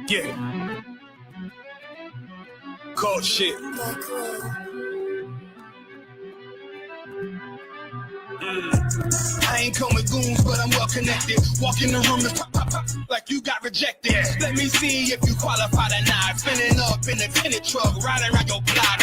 Yeah. Cold shit. I ain't come with goons, but I'm well connected. Walk in the room and pop, pop, pop, like you got rejected. Let me see if you qualify or not. Spinning up in a tinted truck, riding around your block.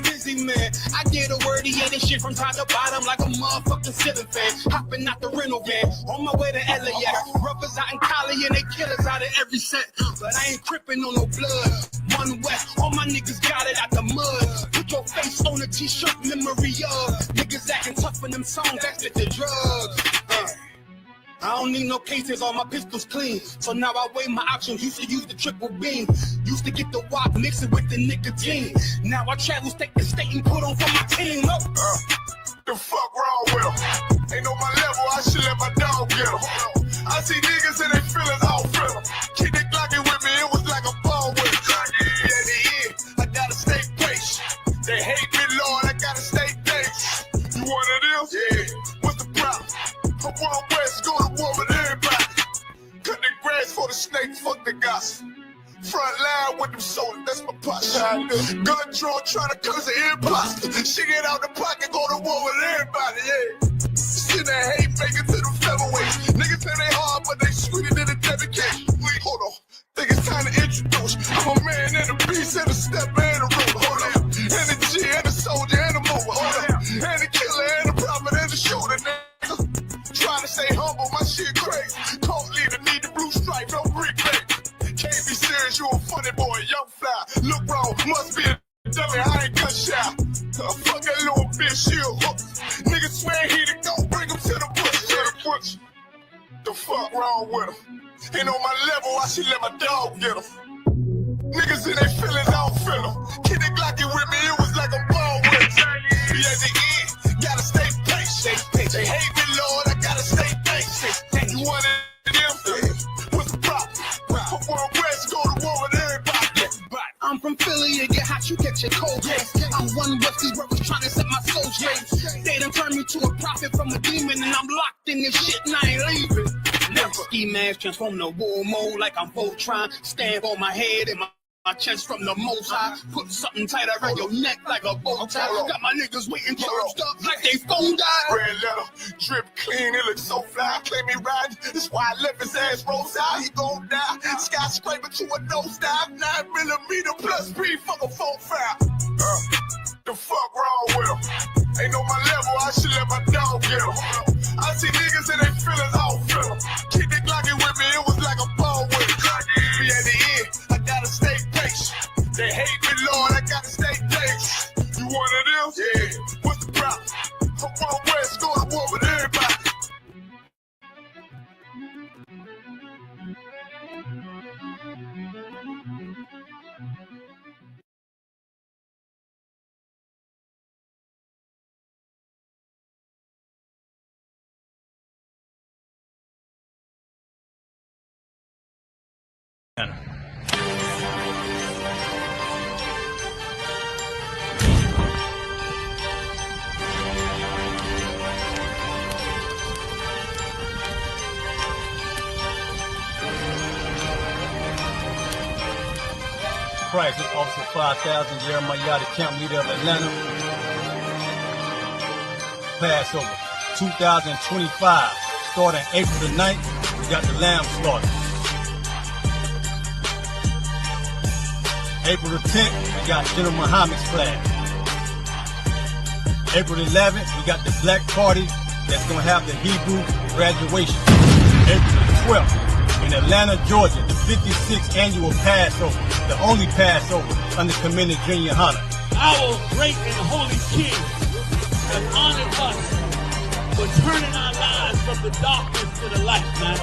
Busy man. I get a word, he this shit from top to bottom like a motherfucking ceiling fan. Hopping out the rental van, on my way to LAX. Rubbers out in Cali and they killers out of every set. But I ain't tripping on no blood. One West, all my niggas got it out the mud. Put your face on a t-shirt, memory of niggas acting tough in them songs, that's with the drugs. I don't need no cases, all my pistols clean. So now I weigh my options, used to use the triple beam. Used to get the wop, mix it with the nicotine. Now I travel state to state and put on for my team. The fuck wrong with them? Ain't on my level, I should let my dog get them. I see niggas and they feelings, I don't feel them. Keep it glocking with me, it was like a ball with it. At the end, I gotta stay patient. They hate me, Lord, I gotta stay patient. You one of them? Yeah. What's the problem? I'm one West, go to war with everybody. Cut the grass for the snakes, fuck the gossip. Front line with them soldiers, that's my posture. Gun draw, trying to cause an imposter. She get out the pocket, go to war with everybody, yeah. Shit that hate, make it to the featherweights. Niggas say they hard, but they sweeter than a dedication. Hold on, think it's time to introduce. I'm a man and a beast and a stepper and a rover. Hold up, and a G and a soldier and a mover. Hold up, and a killer and a prophet and a shooter. Trying to stay humble, my shit crazy. Cold leader, need the blue stripe, no brick baby. Can't be serious, you a funny boy, young fly. Look wrong, must be a dummy, I ain't gun shy. Fuck that little bitch, she a hook. Niggas swear he the go, bring him to the bush. The fuck wrong with him? Ain't on my level, I should let my dog get him. Niggas in their feelings, I don't feel them. Kid the Glocky with me, it was like a ball with it. Be at the end, gotta stay patient. They hate me, Lord, I gotta stay patient. You one of them? What's the problem? From one West, go to war with everybody. I'm from Philly, you get hot, you get your cold case. I'm one West, these brothers trying to set my soul straight. They done turned me to a prophet from a demon, and I'm locked in this shit and I ain't leaving. Never. Ski mask transform to war mode like I'm Voltron. Stand on my head and my chest from the most high. Put something tight around your neck like a bow tie. Got my niggas waiting charged up like they phone died. Red letter, drip clean, it looks so fly. Claim me riding, that's why I left his ass rolls out. He gon' die. Skyscraper to a nose dive. 9mm plus B, fuck a 4.5. The fuck wrong with him? Ain't on my level, I should let my dog get him. I see niggas and they feelings, I don't feel them. Keep it glocking with me, it was like a ball with it. Be at the end, I gotta stay patient. They hate me, Lord, I gotta stay patient. You one of them? Yeah. What's the problem? From one West, go to war with everybody. Price is Officer 5000, Jeremiah, the camp leader of Atlanta. Passover 2025, starting April the 9th, we got the lamb slaughter. April the 10th, we got General Muhammad's flag. April the 11th, we got the black party that's gonna have the Hebrew graduation. April the 12th, in Atlanta, Georgia, the 56th annual Passover, the only Passover under Commander Junior YAHANNA. Our great and holy King has honored us for turning our lives from the darkness to the light, man.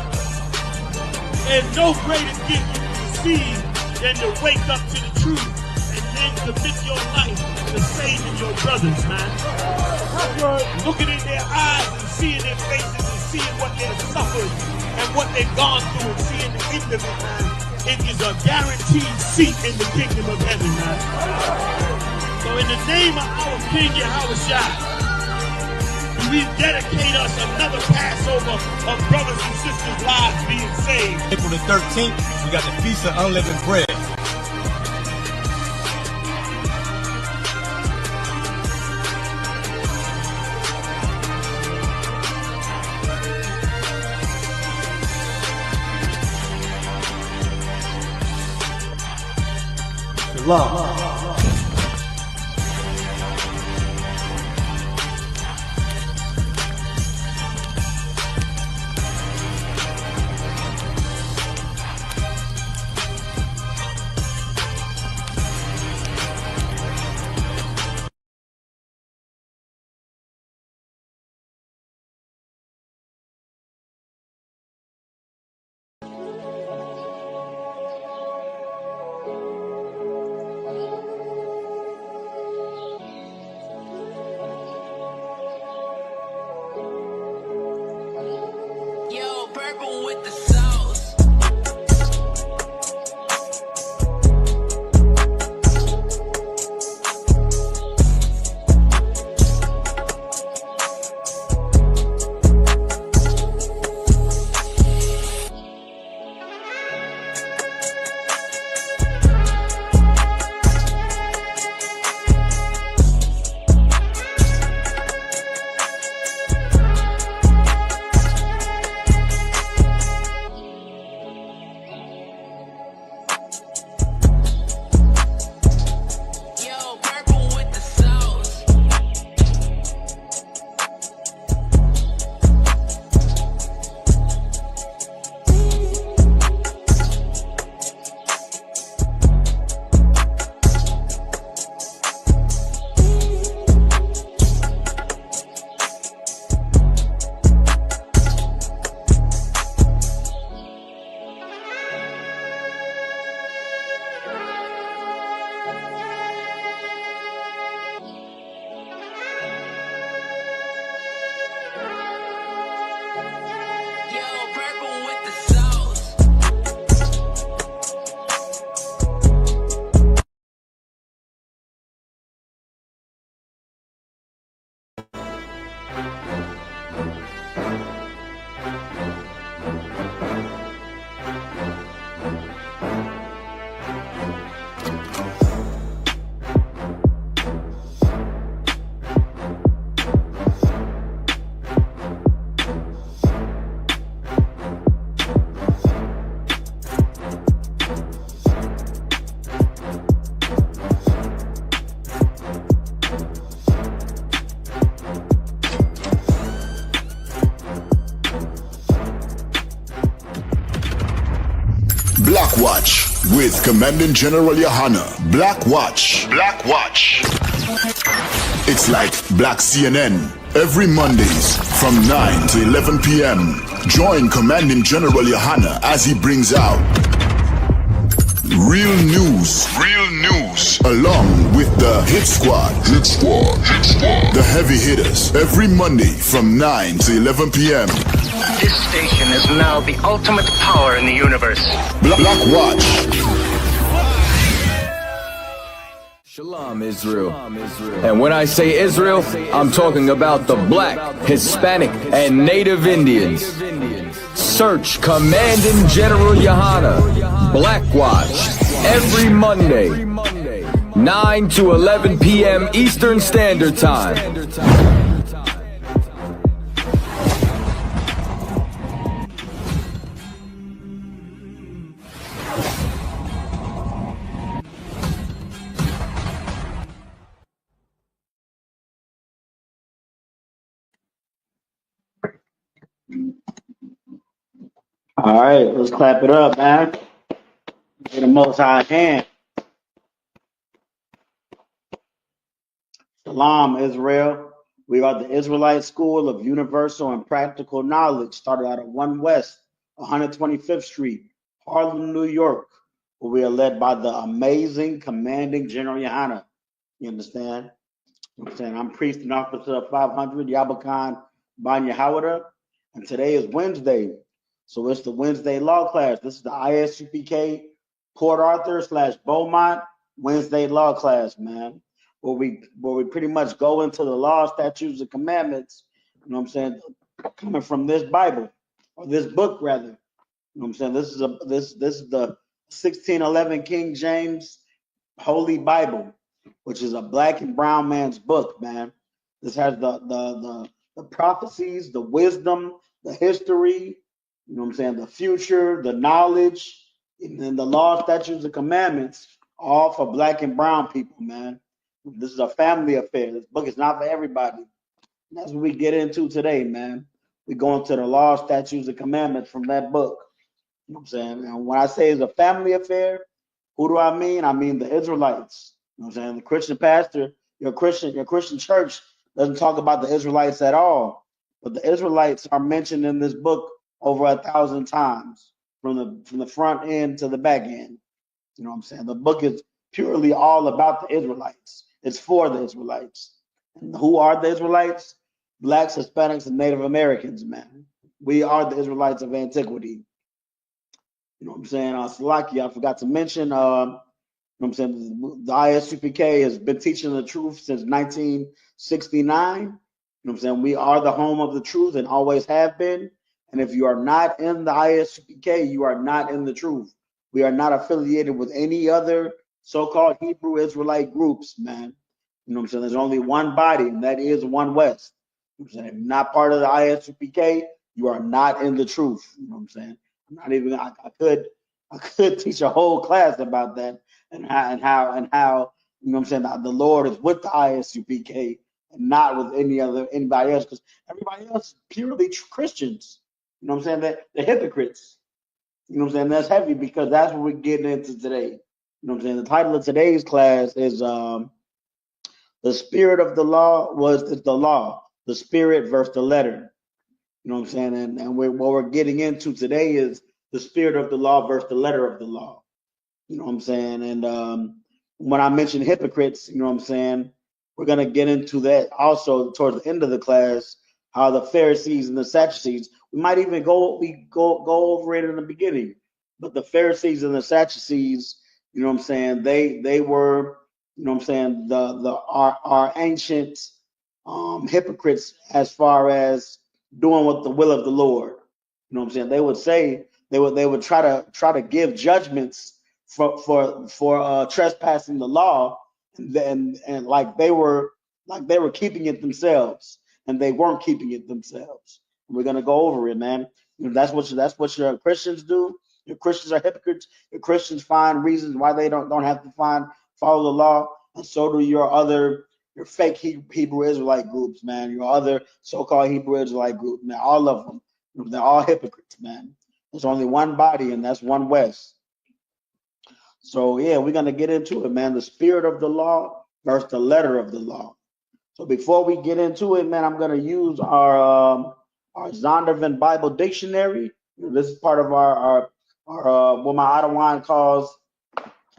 There's no greater gift you can receive than to wake up to the truth and then commit your life to saving your brothers, man. Looking in their eyes and seeing their faces and seeing what they've suffered and what they've gone through and seeing the end of it, man. It is a guaranteed seat in the kingdom of heaven, man. So in the name of our King Yahushua, we we dedicate us another Passover of brothers and sisters' lives being saved. April the 13th, we got the Feast of Unleavened Bread. Shalom. Yo, purple with the sauce. Yo, purple with the sauce. Yo, purple with the sauce. Black Watch with Commanding General YAHANNA. Black Watch. Black Watch. It's like Black CNN. Every Mondays from 9 to 11 p.m. Join Commanding General YAHANNA as he brings out real news. Real news. Along with the Hit Squad. Hit Squad. Hit Squad. The heavy hitters. Every Monday from 9 to 11 p.m. This station is now the ultimate power in the universe. Black Watch. Shalom, Israel. And when I say Israel, I'm talking about the black, Hispanic, and Native Indians. Search Commanding General YAHANNA, Black Watch, every Monday, 9 to 11 p.m. Eastern Standard Time. All right, let's clap it up, man. Get the Most High hand. Shalom, Israel. We are the Israelite School of Universal and Practical Knowledge, started out at 1 West, 125th Street, Harlem, New York, where we are led by the amazing Commanding General YAHANNA. You understand? I'm priest and officer of 500, Yabakan Ban Yahawada, and today is Wednesday. So it's the Wednesday law class. This is the ISUPK Port Arthur / Beaumont Wednesday law class, man. Where we pretty much go into the law, statutes, and commandments You know what I'm saying? Coming from this Bible, or this book rather. You know what I'm saying? This is the 1611 King James Holy Bible, which is a black and brown man's book, man. This has the prophecies, the wisdom, the history, you know what I'm saying, the future, the knowledge, and then the law, statutes, and commandments, all for black and brown people, man. This is a family affair. This book is not for everybody. And that's what we get into today, man. We go into the law, statutes, and commandments from that book. You know what I'm saying? And when I say it's a family affair, who do I mean? I mean the Israelites. You know what I'm saying? The Christian pastor, your Christian church doesn't talk about the Israelites at all. But the Israelites are mentioned in this book over 1,000 times, from the front end to the back end. You know what I'm saying? The book is purely all about the Israelites. It's for the Israelites. And who are the Israelites? Blacks, Hispanics, and Native Americans, man. We are the Israelites of antiquity. You know what I'm saying? Salaki, I forgot to mention, you know what I'm saying, the ISUPK has been teaching the truth since 1969. You know what I'm saying? We are the home of the truth and always have been. And if you are not in the ISUPK, you are not in the truth. We are not affiliated with any other so-called Hebrew Israelite groups, man. You know what I'm saying? There's only one body, and that is One West. You know what I'm saying? If you're not part of the ISUPK, you are not in the truth. You know what I'm saying? I'm not even. I could teach a whole class about that and how you know what I'm saying, the Lord is with the ISUPK and not with anybody else, because everybody else is purely Christians. You know what I'm saying? They're hypocrites. You know what I'm saying? That's heavy, because that's what we're getting into today. You know what I'm saying? The title of today's class is the spirit of the law is the law, the spirit versus the letter. You know what I'm saying? And what we're getting into today is the spirit of the law versus the letter of the law. You know what I'm saying? And when I mention hypocrites, you know what I'm saying, we're going to get into that also towards the end of the class, how the Pharisees and the Sadducees, we might even go over it in the beginning. But the Pharisees and the Sadducees, you know what I'm saying, they were, you know what I'm saying, our ancient hypocrites as far as doing what the will of the Lord. You know what I'm saying? They would say they would try to give judgments for trespassing the law, and like they were keeping it themselves, and they weren't keeping it themselves. We're gonna go over it, man. You know, that's what your Christians do. Your Christians are hypocrites. Your Christians find reasons why they don't have to follow the law, and so do your fake Hebrew Israelite groups, man. Your other so-called Hebrew Israelite group, man. All of them, they're all hypocrites, man. There's only one body, and that's One West. So yeah, we're gonna get into it, man. The spirit of the law versus the letter of the law. So before we get into it, man, I'm gonna use our Zondervan Bible Dictionary. This is part of our what my Adawan calls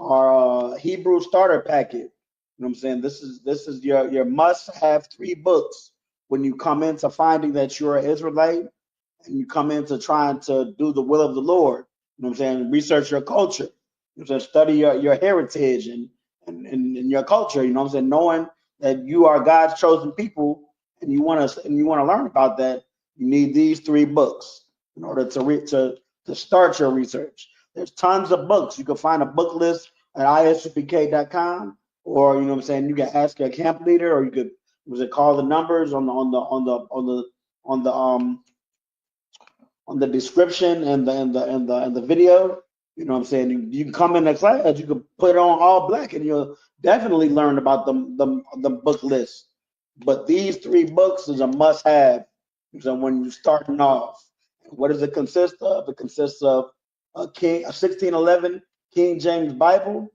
our Hebrew starter packet. You know what I'm saying? This is your must-have 3 books when you come into finding that you're an Israelite and you come into trying to do the will of the Lord. You know what I'm saying? Research your culture. You know what I'm saying? Study your heritage and your culture. You know what I'm saying? Knowing that you are God's chosen people and you want to learn about that, you need these 3 books in order to start your research. There's tons of books. You can find a book list at ISUPK.com, or you know what I'm saying, you can ask your camp leader, or you could call the numbers on the description and the video. You know what I'm saying? You can come in the class, you can put it on all black, and you'll definitely learn about the book list. But these 3 books is a must-have. So when you're starting off, what does it consist of? It consists of a 1611 King James Bible.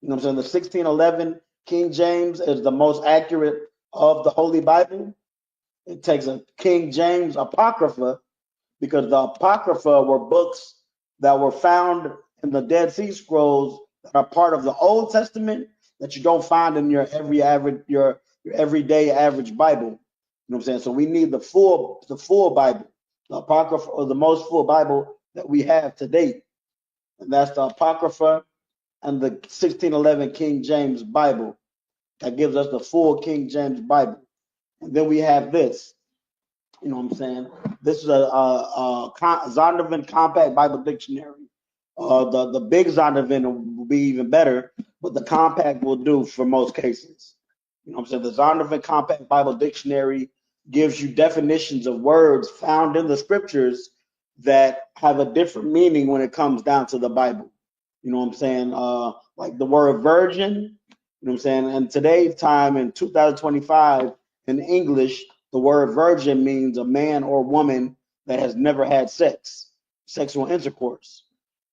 You know what I'm saying? The 1611 King James is the most accurate of the Holy Bible. It takes a King James Apocrypha, because the Apocrypha were books that were found in the Dead Sea Scrolls that are part of the Old Testament that you don't find in your everyday average Bible. You know what I'm saying? So we need the full Bible, the Apocrypha, or the most full Bible that we have to date. And that's the Apocrypha and the 1611 King James Bible. That gives us the full King James Bible. And then we have this. You know what I'm saying? This is a Zondervan Compact Bible Dictionary. The big Zondervan will be even better, but the compact will do for most cases. You know what I'm saying? The Zondervan Compact Bible Dictionary gives you definitions of words found in the scriptures that have a different meaning when it comes down to the Bible. You know what I'm saying? Like the word virgin, you know what I'm saying? And today's time in 2025 in English, the word virgin means a man or woman that has never had sexual intercourse.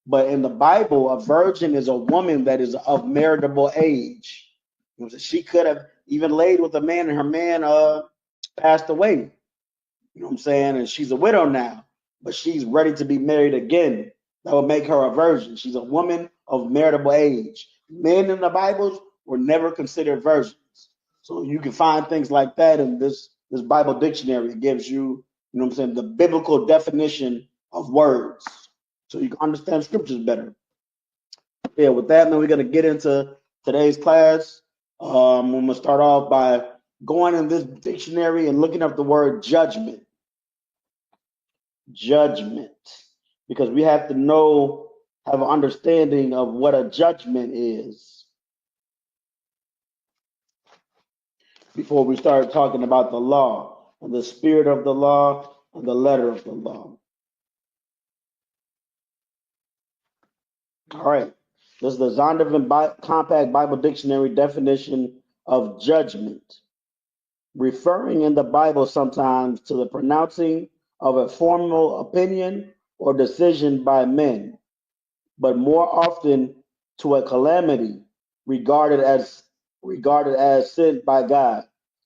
But in the Bible, a virgin is a woman that is of marriageable age. You know, she could have even laid with a man and her man passed away. You know what I'm saying? And she's a widow now, but she's ready to be married again. That would make her a virgin. She's a woman of marriageable age. Men in the Bible were never considered virgins. So you can find things like that in this Bible dictionary. It gives you, you know what I'm saying, the biblical definition of words. So you can understand scriptures better. Yeah, with that, man, we're going to get into today's class. I'm going to start off by going in this dictionary and looking up the word judgment. Judgment. Because we have to know, have an understanding of what a judgment is before we start talking about the law and the spirit of the law and the letter of the law. All right. This is the Zondervan Compact Bible Dictionary definition of judgment, referring in the Bible sometimes to the pronouncing of a formal opinion or decision by men, but more often to a calamity regarded as sent by God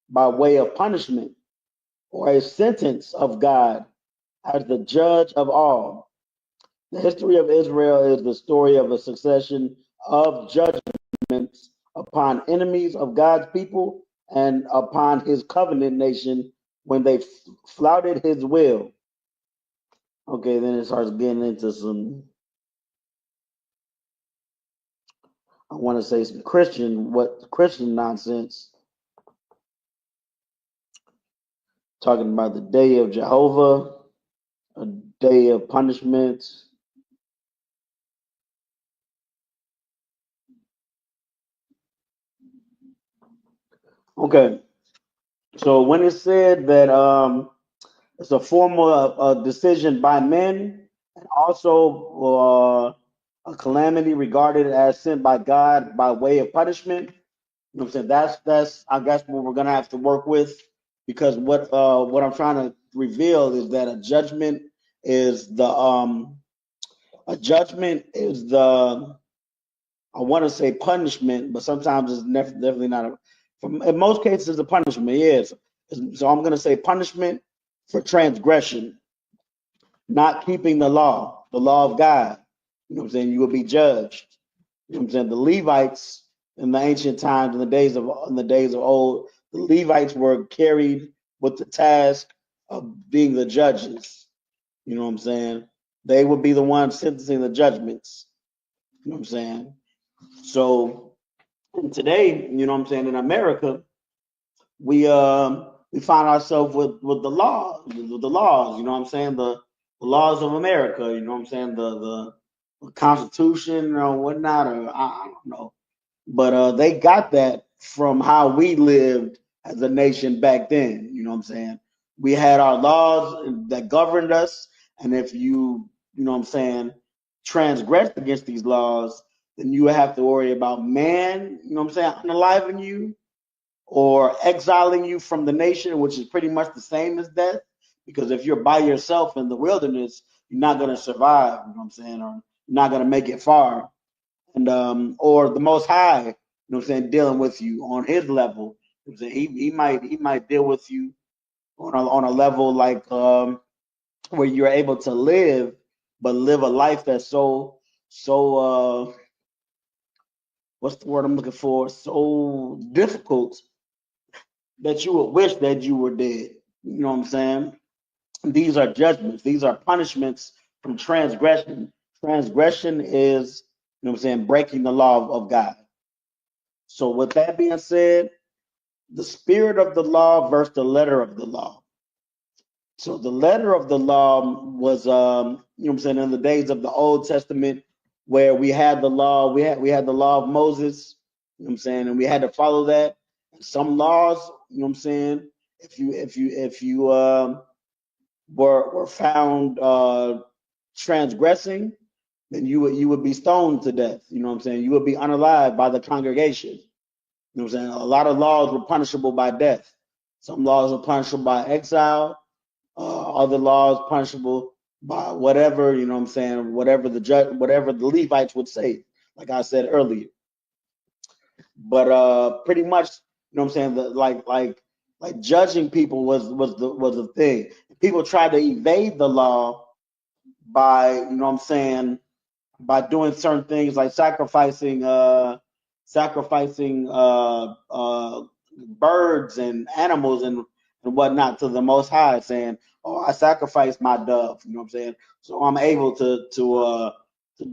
by way of punishment, or a sentence of God as the judge of all. The history of Israel is the story of a succession of judgments upon enemies of God's people and upon his covenant nation when they flouted his will. Okay, then it starts getting into some, I want to say some Christian nonsense. Talking about the day of Jehovah, a day of punishment. Okay, so when it said that it's a formal decision by men, and also a calamity regarded as sent by God by way of punishment. You know what I'm saying? That's I guess what we're gonna have to work with, because what I'm trying to reveal is that a judgment is the I want to say punishment, but sometimes it's definitely not. In most cases, it's a punishment. Yes. So I'm going to say punishment for transgression, not keeping the law of God. You know what I'm saying? You will be judged. You know what I'm saying? The Levites in the ancient times, in the days of old, the Levites were carried with the task of being the judges. You know what I'm saying? They would be the ones sentencing the judgments. You know what I'm saying? So today, you know what I'm saying, in America, we find ourselves with the laws, you know what I'm saying, the laws of America, you know what I'm saying, the Constitution or whatnot, or I don't know. But they got that from how we lived as a nation back then, you know what I'm saying. We had our laws that governed us, and if you know what I'm saying, transgressed against these laws, then you have to worry about man, you know what I'm saying, unaliving you or exiling you from the nation, which is pretty much the same as death. Because if you're by yourself in the wilderness, you're not going to survive, you know what I'm saying, or you're not going to make it far. And or the Most High, you know what I'm saying, dealing with you on his level. You know what I'm saying? He might deal with you on a level like where you're able to live, but live a life that's so what's the word I'm looking for? So difficult that you would wish that you were dead. You know what I'm saying? These are judgments. These are punishments from transgression. Transgression is, you know what I'm saying, breaking the law of God. So with that being said, the spirit of the law versus the letter of the law. So the letter of the law was, you know what I'm saying, in the days of the Old Testament, where we had the law, we had the law of Moses, you know what I'm saying, and we had to follow that. And some laws, you know what I'm saying, if you were found transgressing, then you would be stoned to death. You know what I'm saying? You would be unalived by the congregation. You know what I'm saying? A lot of laws were punishable by death. Some laws were punishable by exile. Other laws punishable by whatever, you know what I'm saying, whatever the Levites would say, like I said earlier. But pretty much, you know what I'm saying, like judging people was the thing. People tried to evade the law by, you know what I'm saying, by doing certain things like sacrificing birds and animals and whatnot to the Most High, saying, "Oh, I sacrificed my dove." You know what I'm saying? So I'm able to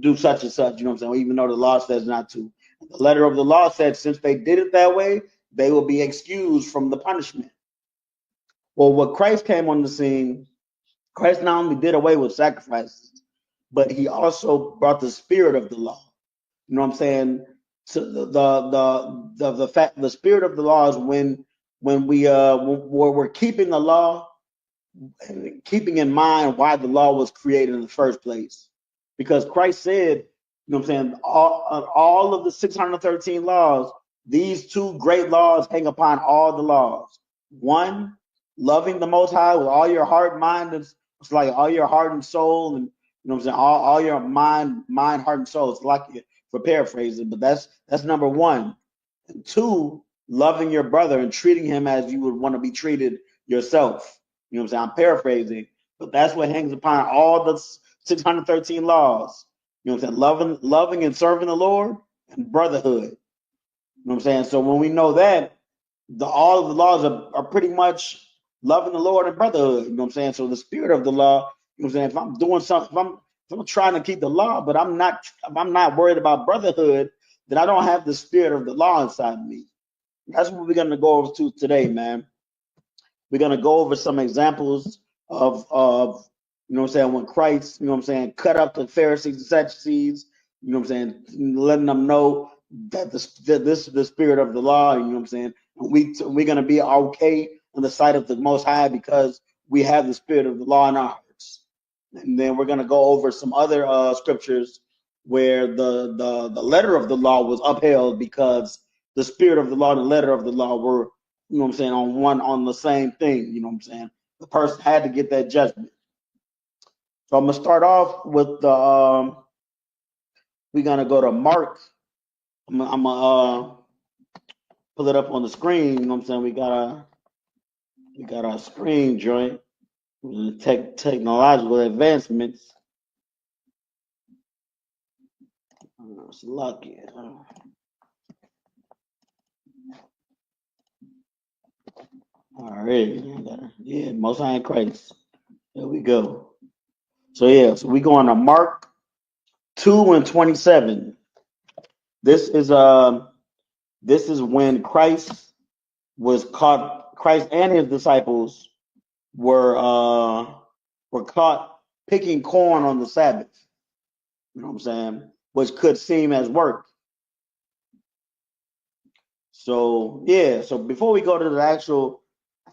do such and such. You know what I'm saying? Even though the law says not to. The letter of the law said, since they did it that way, they will be excused from the punishment. Well, when Christ came on the scene, Christ not only did away with sacrifices, but he also brought the spirit of the law. You know what I'm saying? So the spirit of the law is when we're keeping the law and keeping in mind why the law was created in the first place. Because Christ said, you know what I'm saying, all of the 613 laws, these two great laws hang upon all the laws. One, loving the Most High with all your heart, mind, it's like all your heart and soul, and you know what I'm saying, all your mind, heart, and soul. It's like, for paraphrasing, but that's number one. And two, loving your brother and treating him as you would want to be treated yourself. You know what I'm saying? I'm paraphrasing, but that's what hangs upon all the 613 laws. You know what I'm saying? Loving and serving the Lord and brotherhood. You know what I'm saying? So when we know that, all of the laws are pretty much loving the Lord and brotherhood. You know what I'm saying? So the spirit of the law, you know what I'm saying? If I'm doing something, if I'm trying to keep the law, but I'm not worried about brotherhood, then I don't have the spirit of the law inside me. That's what we're gonna go over to today, man. We're gonna go over some examples of you know what I'm saying, when Christ, you know what I'm saying, cut up the Pharisees and Sadducees, you know what I'm saying, letting them know that this is the spirit of the law, you know what I'm saying. And we're gonna be okay in the sight of the Most High because we have the spirit of the law in our hearts. And then we're gonna go over some other scriptures where the letter of the law was upheld because the spirit of the law and the letter of the law were, you know what I'm saying, on the same thing. You know what I'm saying? The person had to get that judgment. So I'm gonna start off with the we're gonna go to Mark. I'm gonna pull it up on the screen. You know what I'm saying? We got our screen joint with the technological advancements. It's lucky. All right. Yeah, Most High in Christ. There we go. So yeah, so we go on to Mark 2:27. This is when Christ was caught. Christ and his disciples were caught picking corn on the Sabbath. You know what I'm saying? Which could seem as work. So yeah. So before we go to the actual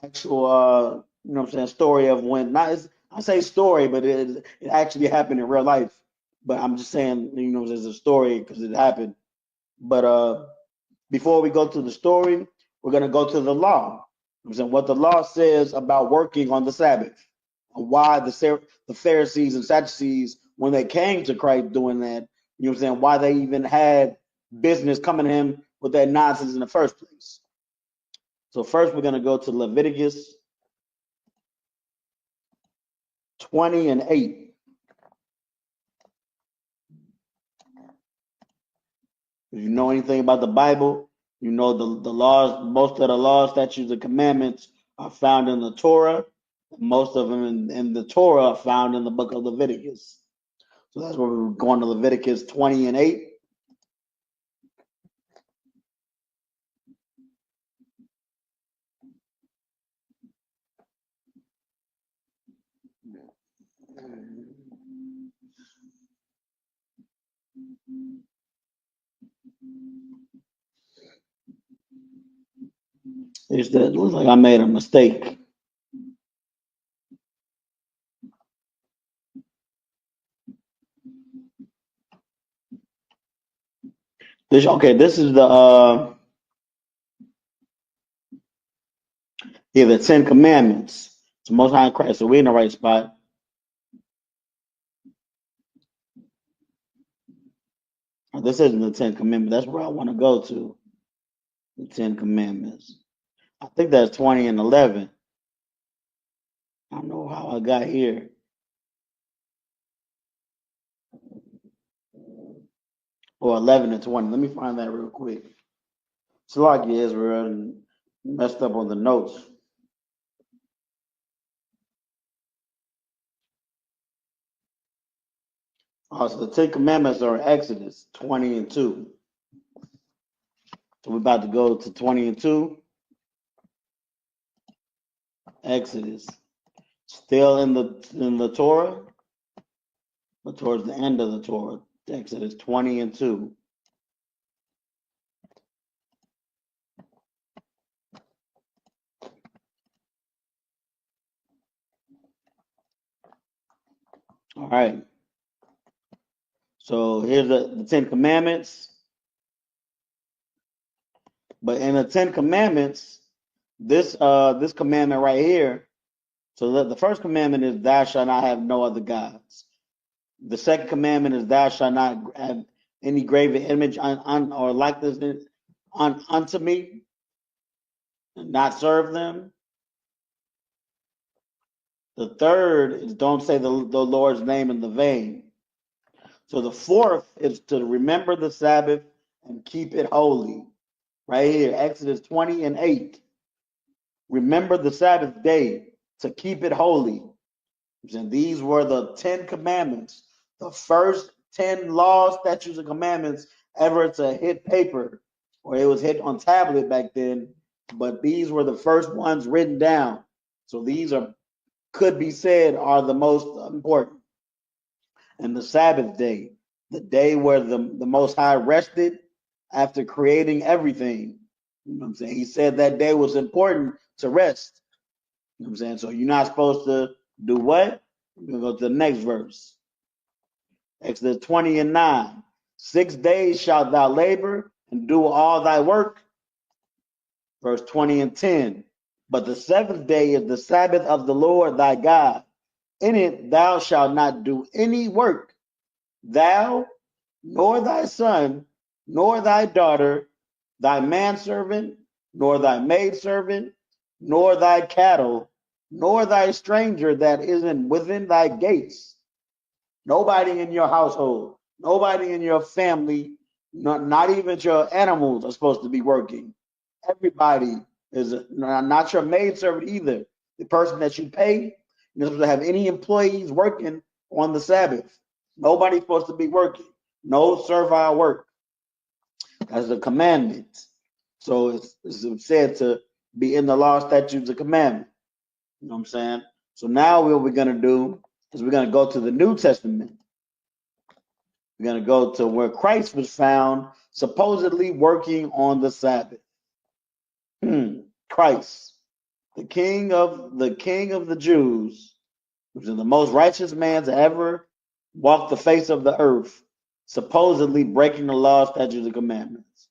you know what I'm saying, story of when, I say story, but it actually happened in real life. But I'm just saying, you know, there's a story because it happened. But before we go to the story, we're gonna go to the law. You know what I'm saying, what the law says about working on the Sabbath, and why the Pharisees and Sadducees, when they came to Christ doing that, you know what I'm saying, why they even had business coming to him with that nonsense in the first place. So first, we're gonna go to Leviticus 20:8. If you know anything about the Bible, you know the laws, most of the laws, statutes, and commandments are found in the Torah. Most of them in the Torah are found in the book of Leviticus. So that's where we're going to Leviticus 20:8. It looks like I made a mistake. This is the the 10 Commandments. It's Most High in Christ. So we're in the right spot. This isn't the 10 Commandments. That's where I want to go to. The 10 Commandments. I think that's 20 and 11. I don't know how I got here. Or 11 and 20. Let me find that real quick. It's like Israel and messed up on the notes. So the 10 Commandments are in Exodus 20 and 2. So we're about to go to 20 and 2. Exodus. Still in the Torah, but towards the end of the Torah. Exodus 20 and 2. All right. So here's the 10 Commandments. But in the 10 Commandments, this commandment right here, so the first commandment is thou shalt not have no other gods. The second commandment is thou shalt not have any graven image or likeness unto me, and not serve them. The third is don't say the Lord's name in the vain. So the fourth is to remember the Sabbath and keep it holy. Right here, Exodus 20 and 8. Remember the Sabbath day to keep it holy. And these were the 10 commandments, the first 10 laws, statutes, and commandments ever to hit paper, or it was hit on tablet back then, but these were the first ones written down. So these could be said are the most important. And the Sabbath day, the day where the Most High rested after creating everything. You know what I'm saying? He said that day was important to rest. You know what I'm saying? So you're not supposed to do what? We're going to go to the next verse. Exodus 20 and 9. 6 days shalt thou labor and do all thy work. Verse 20 and 10. But the seventh day is the Sabbath of the Lord thy God. In it thou shalt not do any work, thou, nor thy son, nor thy daughter, thy manservant, nor thy maidservant, nor thy cattle, nor thy stranger that isn't within thy gates. Nobody in your household, nobody in your family, not even your animals are supposed to be working. Everybody is not your maidservant either. The person that you pay, you're supposed to have any employees working on the Sabbath. Nobody's supposed to be working. No servile work. That's a commandment. So it's said to be in the law, statutes, and commandment. You know what I'm saying? So now what we're going to do is we're going to go to the New Testament. We're going to go to where Christ was found supposedly working on the Sabbath. Christ, the King of the Jews, which is the most righteous man to ever walk the face of the earth, supposedly breaking the law, statutes, and commandments.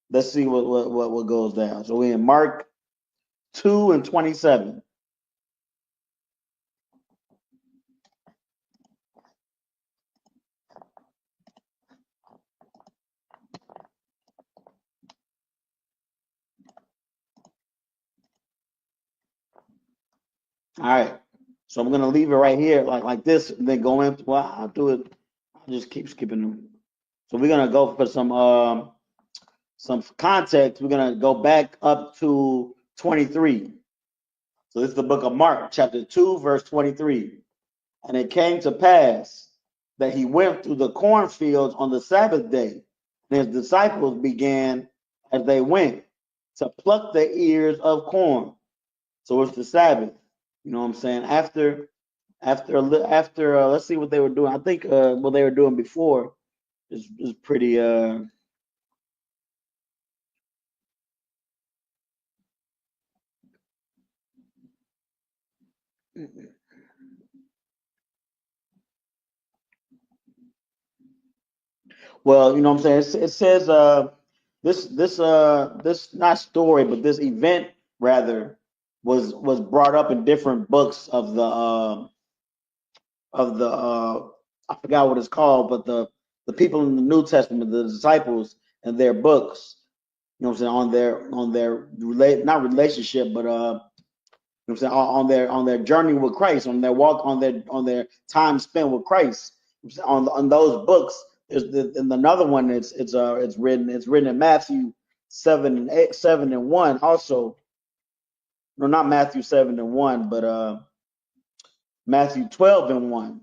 Let's see what goes down. So we're in Mark 2 and 27. All right. So I'm gonna leave it right here, like this, and then go into I'll do it. I'll just keep skipping them. So we're gonna go for some context. We're gonna go back up to 23. So this is the book of Mark, chapter 2, verse 23. And it came to pass that he went through the cornfields on the Sabbath day, and his disciples began as they went to pluck the ears of corn. So it's the Sabbath. You know what I'm saying? After let's see what they were doing. I think what they were doing before is pretty well, you know what I'm saying? It says this not story, but this event rather was brought up in different books of the I forgot what it's called, but the people in the New Testament, the disciples and their books, you know what I'm saying, on their not relationship, but you know what I'm saying, on their journey with Christ, on their walk, on their time spent with Christ. On those books, and another one it's written in Matthew 7:1 also. No, not Matthew 7:1, but Matthew 12:1.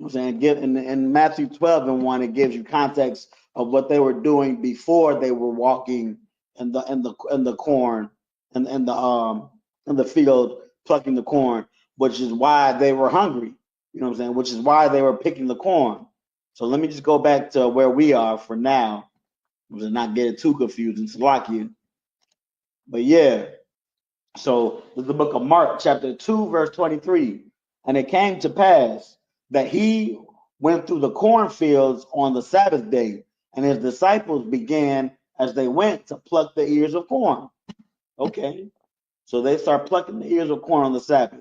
I'm saying, in Matthew 12:1, it gives you context of what they were doing before they were walking in the corn and in the field plucking the corn, which is why they were hungry. You know what I'm saying? Which is why they were picking the corn. So let me just go back to where we are for now, to not get it too confusing. To lock you. But yeah. So the book of Mark, chapter 2, verse 23. And it came to pass that he went through the cornfields on the Sabbath day, and his disciples began as they went to pluck the ears of corn. Okay. So they start plucking the ears of corn on the Sabbath.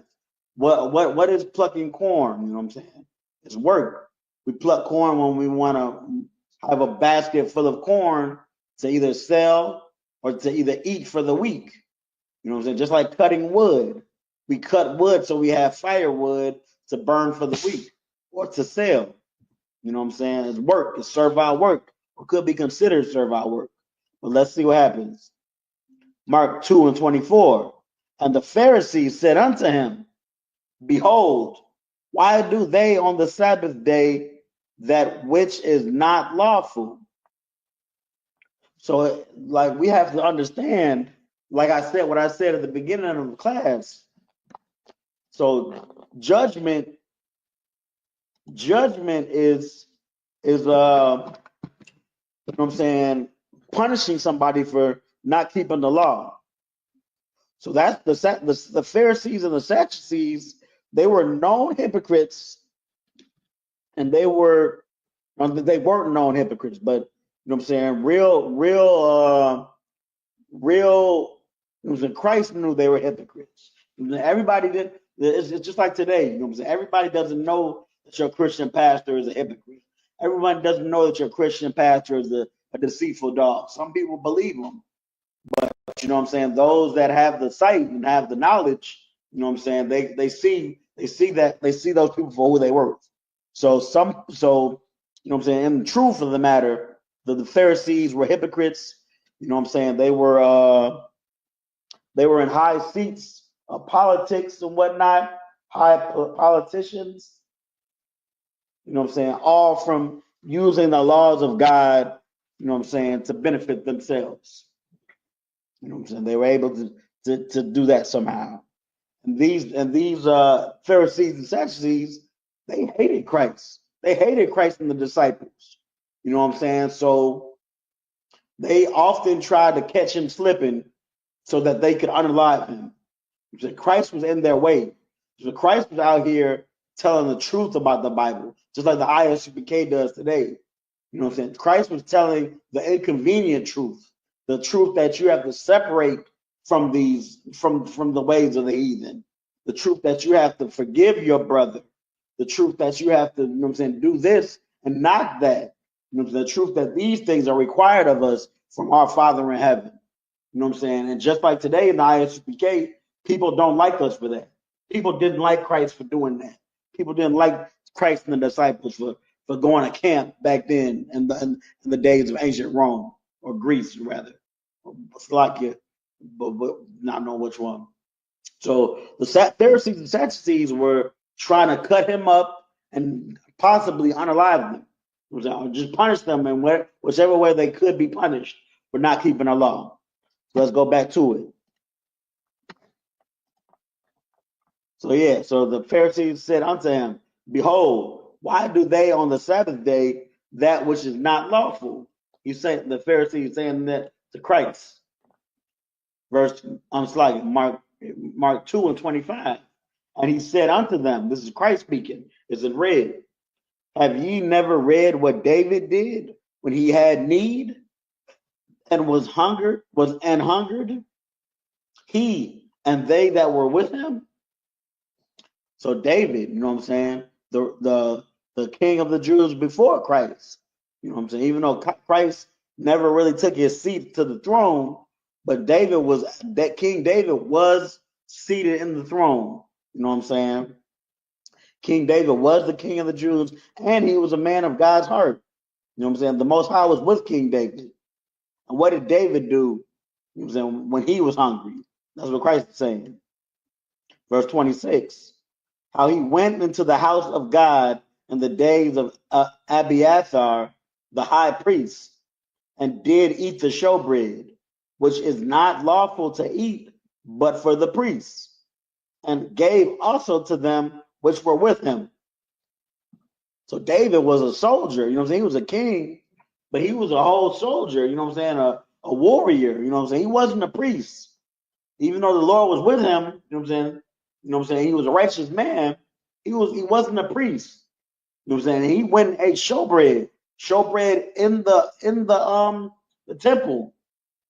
What is plucking corn? You know what I'm saying? It's work. We pluck corn when we want to have a basket full of corn to either sell or to either eat for the week. You know what I'm saying? Just like cutting wood. We cut wood so we have firewood to burn for the week or to sell. You know what I'm saying? It's work. It's servile work. Or could be considered servile work. But let's see what happens. Mark 2:24. And the Pharisees said unto him, Behold, why do they on the Sabbath day that which is not lawful? So, like, we have to understand, like I said, what I said at the beginning of the class. So judgment is you know what I'm saying, punishing somebody for not keeping the law. So that's the Pharisees and the Sadducees. They were known hypocrites, and they weren't known hypocrites, but you know what I'm saying, real. It was in Christ knew they were hypocrites. Everybody did. It's just like today. You know what I'm saying? Everybody doesn't know that your Christian pastor is a hypocrite. Everyone doesn't know that your Christian pastor is a deceitful dog. Some people believe him, but you know what I'm saying. Those that have the sight and have the knowledge, you know what I'm saying. They see those people for who they were. So you know what I'm saying. In the truth of the matter, the Pharisees were hypocrites. You know what I'm saying. They were in high seats of politics and whatnot, high politicians. You know what I'm saying? All from using the laws of God, you know what I'm saying, to benefit themselves. You know what I'm saying? They were able to do that somehow. And these Pharisees and Sadducees, they hated Christ. They hated Christ and the disciples. You know what I'm saying? So they often tried to catch him slipping so that they could unalive him. Christ was in their way. So Christ was out here telling the truth about the Bible, just like the I.S.U.P.K does today. You know what I'm saying? Christ was telling the inconvenient truth, the truth that you have to separate from the ways of the heathen, the truth that you have to forgive your brother, the truth that you have to, you know what I'm saying, do this and not that. You know, the truth that these things are required of us from our Father in heaven. You know what I'm saying? And just like today in the I.S.U.P.K, people don't like us for that. People didn't like Christ for doing that. People didn't like Christ and the disciples for going to camp back then in the days of ancient Rome, or Greece rather, or Slovakia, but not know which one. So the Pharisees and Sadducees were trying to cut him up and possibly unalive them, or just punish them in whichever way they could be punished for not keeping the law. So let's go back to it. So yeah, so the Pharisees said unto him, Behold, why do they on the Sabbath day that which is not lawful. He's saying, the Pharisees saying that to Christ. Verse, Mark 2 and 25. And he said unto them, this is Christ speaking, is it read? Have ye never read what David did when he had need and was hungered, he and they that were with him? So David, you know what I'm saying, the king of the Jews before Christ, you know what I'm saying, even though Christ never really took his seat to the throne, but King David was seated in the throne, you know what I'm saying. King David was the king of the Jews, and he was a man of God's heart. You know what I'm saying? The Most High was with King David. And what did David do, you know what I'm saying, when he was hungry? That's what Christ is saying. Verse 26. How he went into the house of God in the days of Abiathar, the high priest, and did eat the showbread, which is not lawful to eat, but for the priests, and gave also to them which were with him. So David was a soldier, you know what I'm saying? He was a king, but he was a whole soldier, you know what I'm saying? A warrior, you know what I'm saying? He wasn't a priest. Even though the Lord was with him, you know what I'm saying? You know what I'm saying? He was a righteous man. He wasn't a priest. You know what I'm saying? He went and ate showbread in the temple.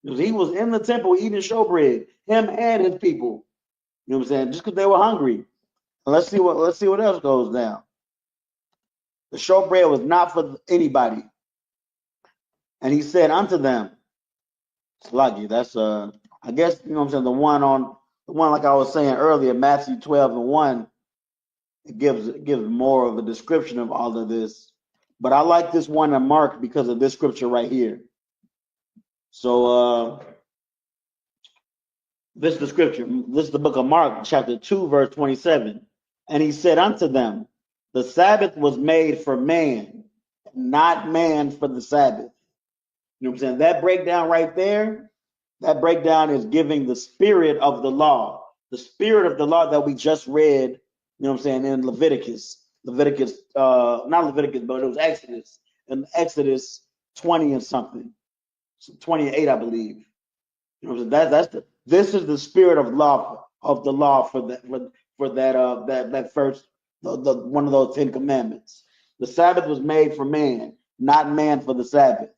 He was in the temple eating showbread, him and his people. You know what I'm saying? Just because they were hungry. Let's see what else goes down. The showbread was not for anybody. And he said unto them, it's lucky. That's I guess, you know what I'm saying, the one like I was saying earlier, Matthew 12 and 1, it gives more of a description of all of this. But I like this one in Mark because of this scripture right here. So this is the scripture. This is the book of Mark, chapter 2, verse 27. And he said unto them, the Sabbath was made for man, not man for the Sabbath. You know what I'm saying? That breakdown right there, that breakdown is giving the spirit of the law. The spirit of the law that we just read, you know what I'm saying, in Leviticus, not Leviticus, but it was Exodus, in Exodus 20 and something, 28, I believe. You know, this is the spirit of law of the law for that first the one of those 10 commandments. The Sabbath was made for man, not man for the Sabbath.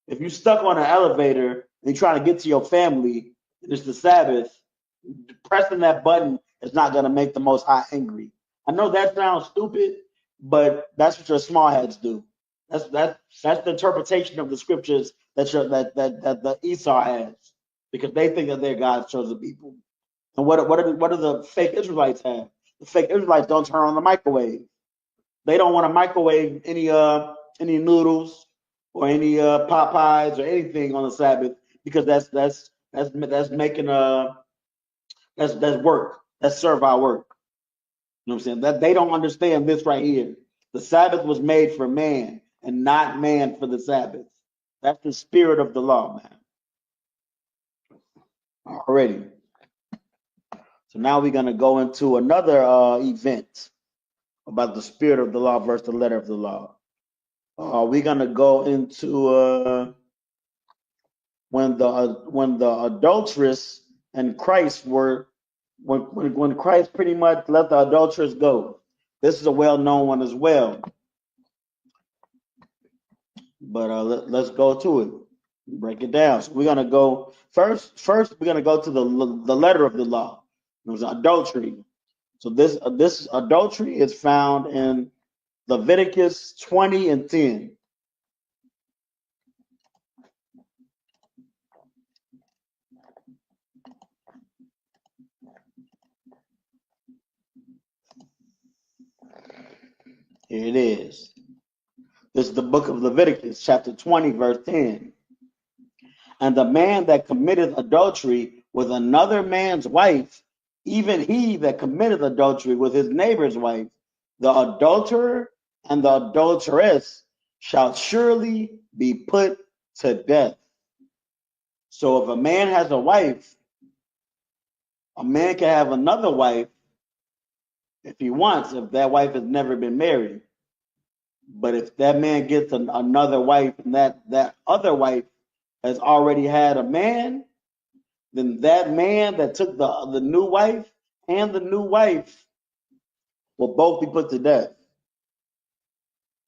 If you're stuck on an elevator and you're trying to get to your family, and it's the Sabbath, pressing that button is not going to make the Most High angry. I know that sounds stupid, but that's what your small heads do. That's the interpretation of the scriptures that the Esau has, because they think that they're God's chosen people. And what do the fake Israelites have? The fake Israelites don't turn on the microwave. They don't want to microwave any noodles or any pot pies or anything on the Sabbath, because that's making that's work. That's servile work. You know what I'm saying? That they don't understand this right here. The Sabbath was made for man and not man for the Sabbath. That's the spirit of the law, man. Already. So now we're going to go into another event about the spirit of the law versus the letter of the law. We're going to go into when the adulteress and Christ were, when Christ pretty much let the adulteress go. This is a well-known one as well. But let's go to it. Break it down. So we're going to go first we're going to go to the letter of the law. It was adultery. So this adultery is found in Leviticus 20 and 10. Here it is. This is the book of Leviticus, chapter 20, verse 10. And the man that committeth adultery with another man's wife, even he that committeth adultery with his neighbor's wife, the adulterer and the adulteress shall surely be put to death. So if a man has a wife, a man can have another wife if he wants, if that wife has never been married. But if that man gets another wife and that other wife has already had a man, then that man that took the new wife and the new wife will both be put to death.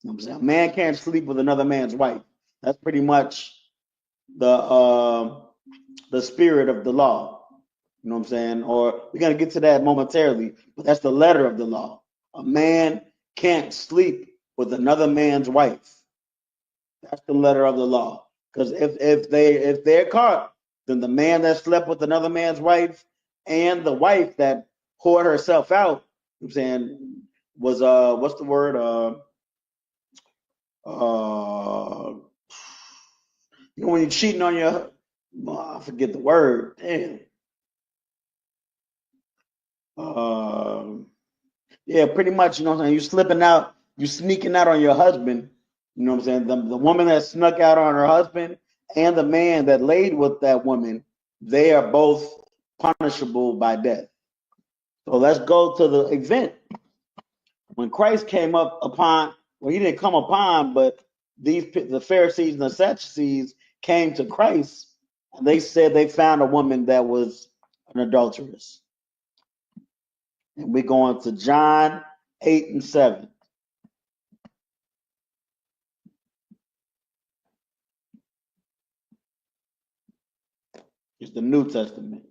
You know what I'm saying? A man can't sleep with another man's wife. That's pretty much the spirit of the law. You know what I'm saying? Or we're gonna get to that momentarily, but that's the letter of the law. A man can't sleep with another man's wife. That's the letter of the law. Because if they're caught, then the man that slept with another man's wife and the wife that whored herself out, you know what I'm saying, was what's the word? You know when you're cheating on your, I forget the word. Damn. Yeah, pretty much. You know what I'm saying. You slipping out, you sneaking out on your husband. You know what I'm saying. The woman that snuck out on her husband and the man that laid with that woman, they are both punishable by death. So let's go to the event when Christ came up upon. Well, he didn't come upon, but the Pharisees and the Sadducees came to Christ, and they said they found a woman that was an adulteress. And we're going to John 8 and 7. It's the New Testament.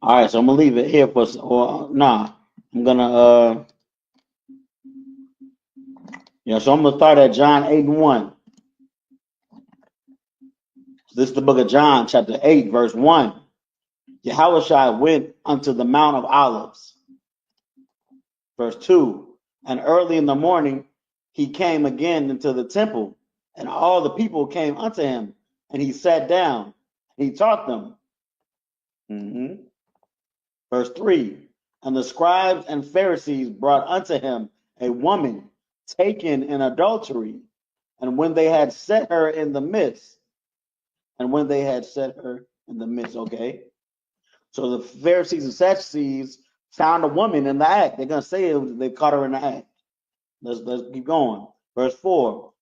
All right, so I'm gonna leave it here for, or nah, I'm gonna so I'm gonna start at John 8 and 1. This is the book of John, chapter 8, verse 1. Yahushua went unto the Mount of Olives. Verse 2. And early in the morning he came again into the temple, and all the people came unto him, and he sat down, and he taught them. Verse 3. And the scribes and Pharisees brought unto him a woman taken in adultery, and when they had set her in the midst, okay. So the Pharisees and Sadducees found a woman in the act. They're gonna say they caught her in the act. Let's keep going. Verse 4.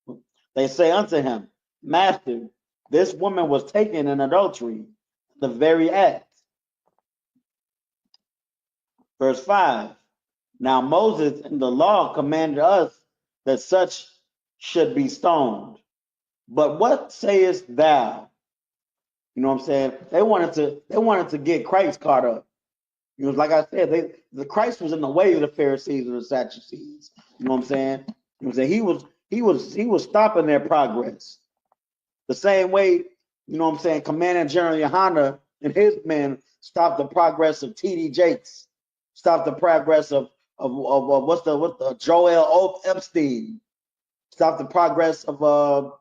They say unto him, Master, this woman was taken in adultery, the very act. Verse 5. Now Moses in the law commanded us that such should be stoned. But what sayest thou? You know what I'm saying? They wanted to get Christ caught up. You know, like I said, the Christ was in the way of the Pharisees and the Sadducees. You know what I'm saying? You know what I'm saying? He was stopping their progress. The same way, you know what I'm saying, Commandant General YAHANNA and his men stopped the progress of T.D. Jakes, stopped the progress of what's the Joel Epstein, stopped the progress of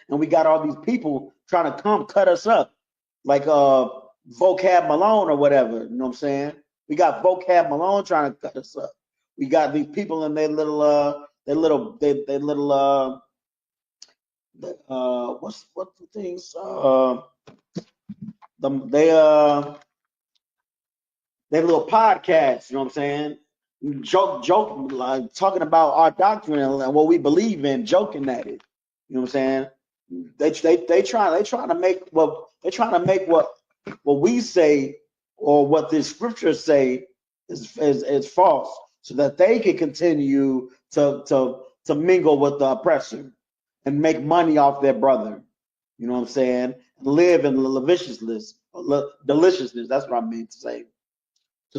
and we got all these people trying to come cut us up, like Vocab Malone or whatever. You know what I'm saying? We got Vocab Malone trying to cut us up. We got these people in their little what's the things their little podcasts. You know what I'm saying? Joke, like talking about our doctrine and what we believe in, joking at it. You know what I'm saying? They trying to make what we say or what the scriptures say is false, so that they can continue to mingle with the oppressor and make money off their brother. You know what I'm saying? Live in deliciousness. That's what I mean to say.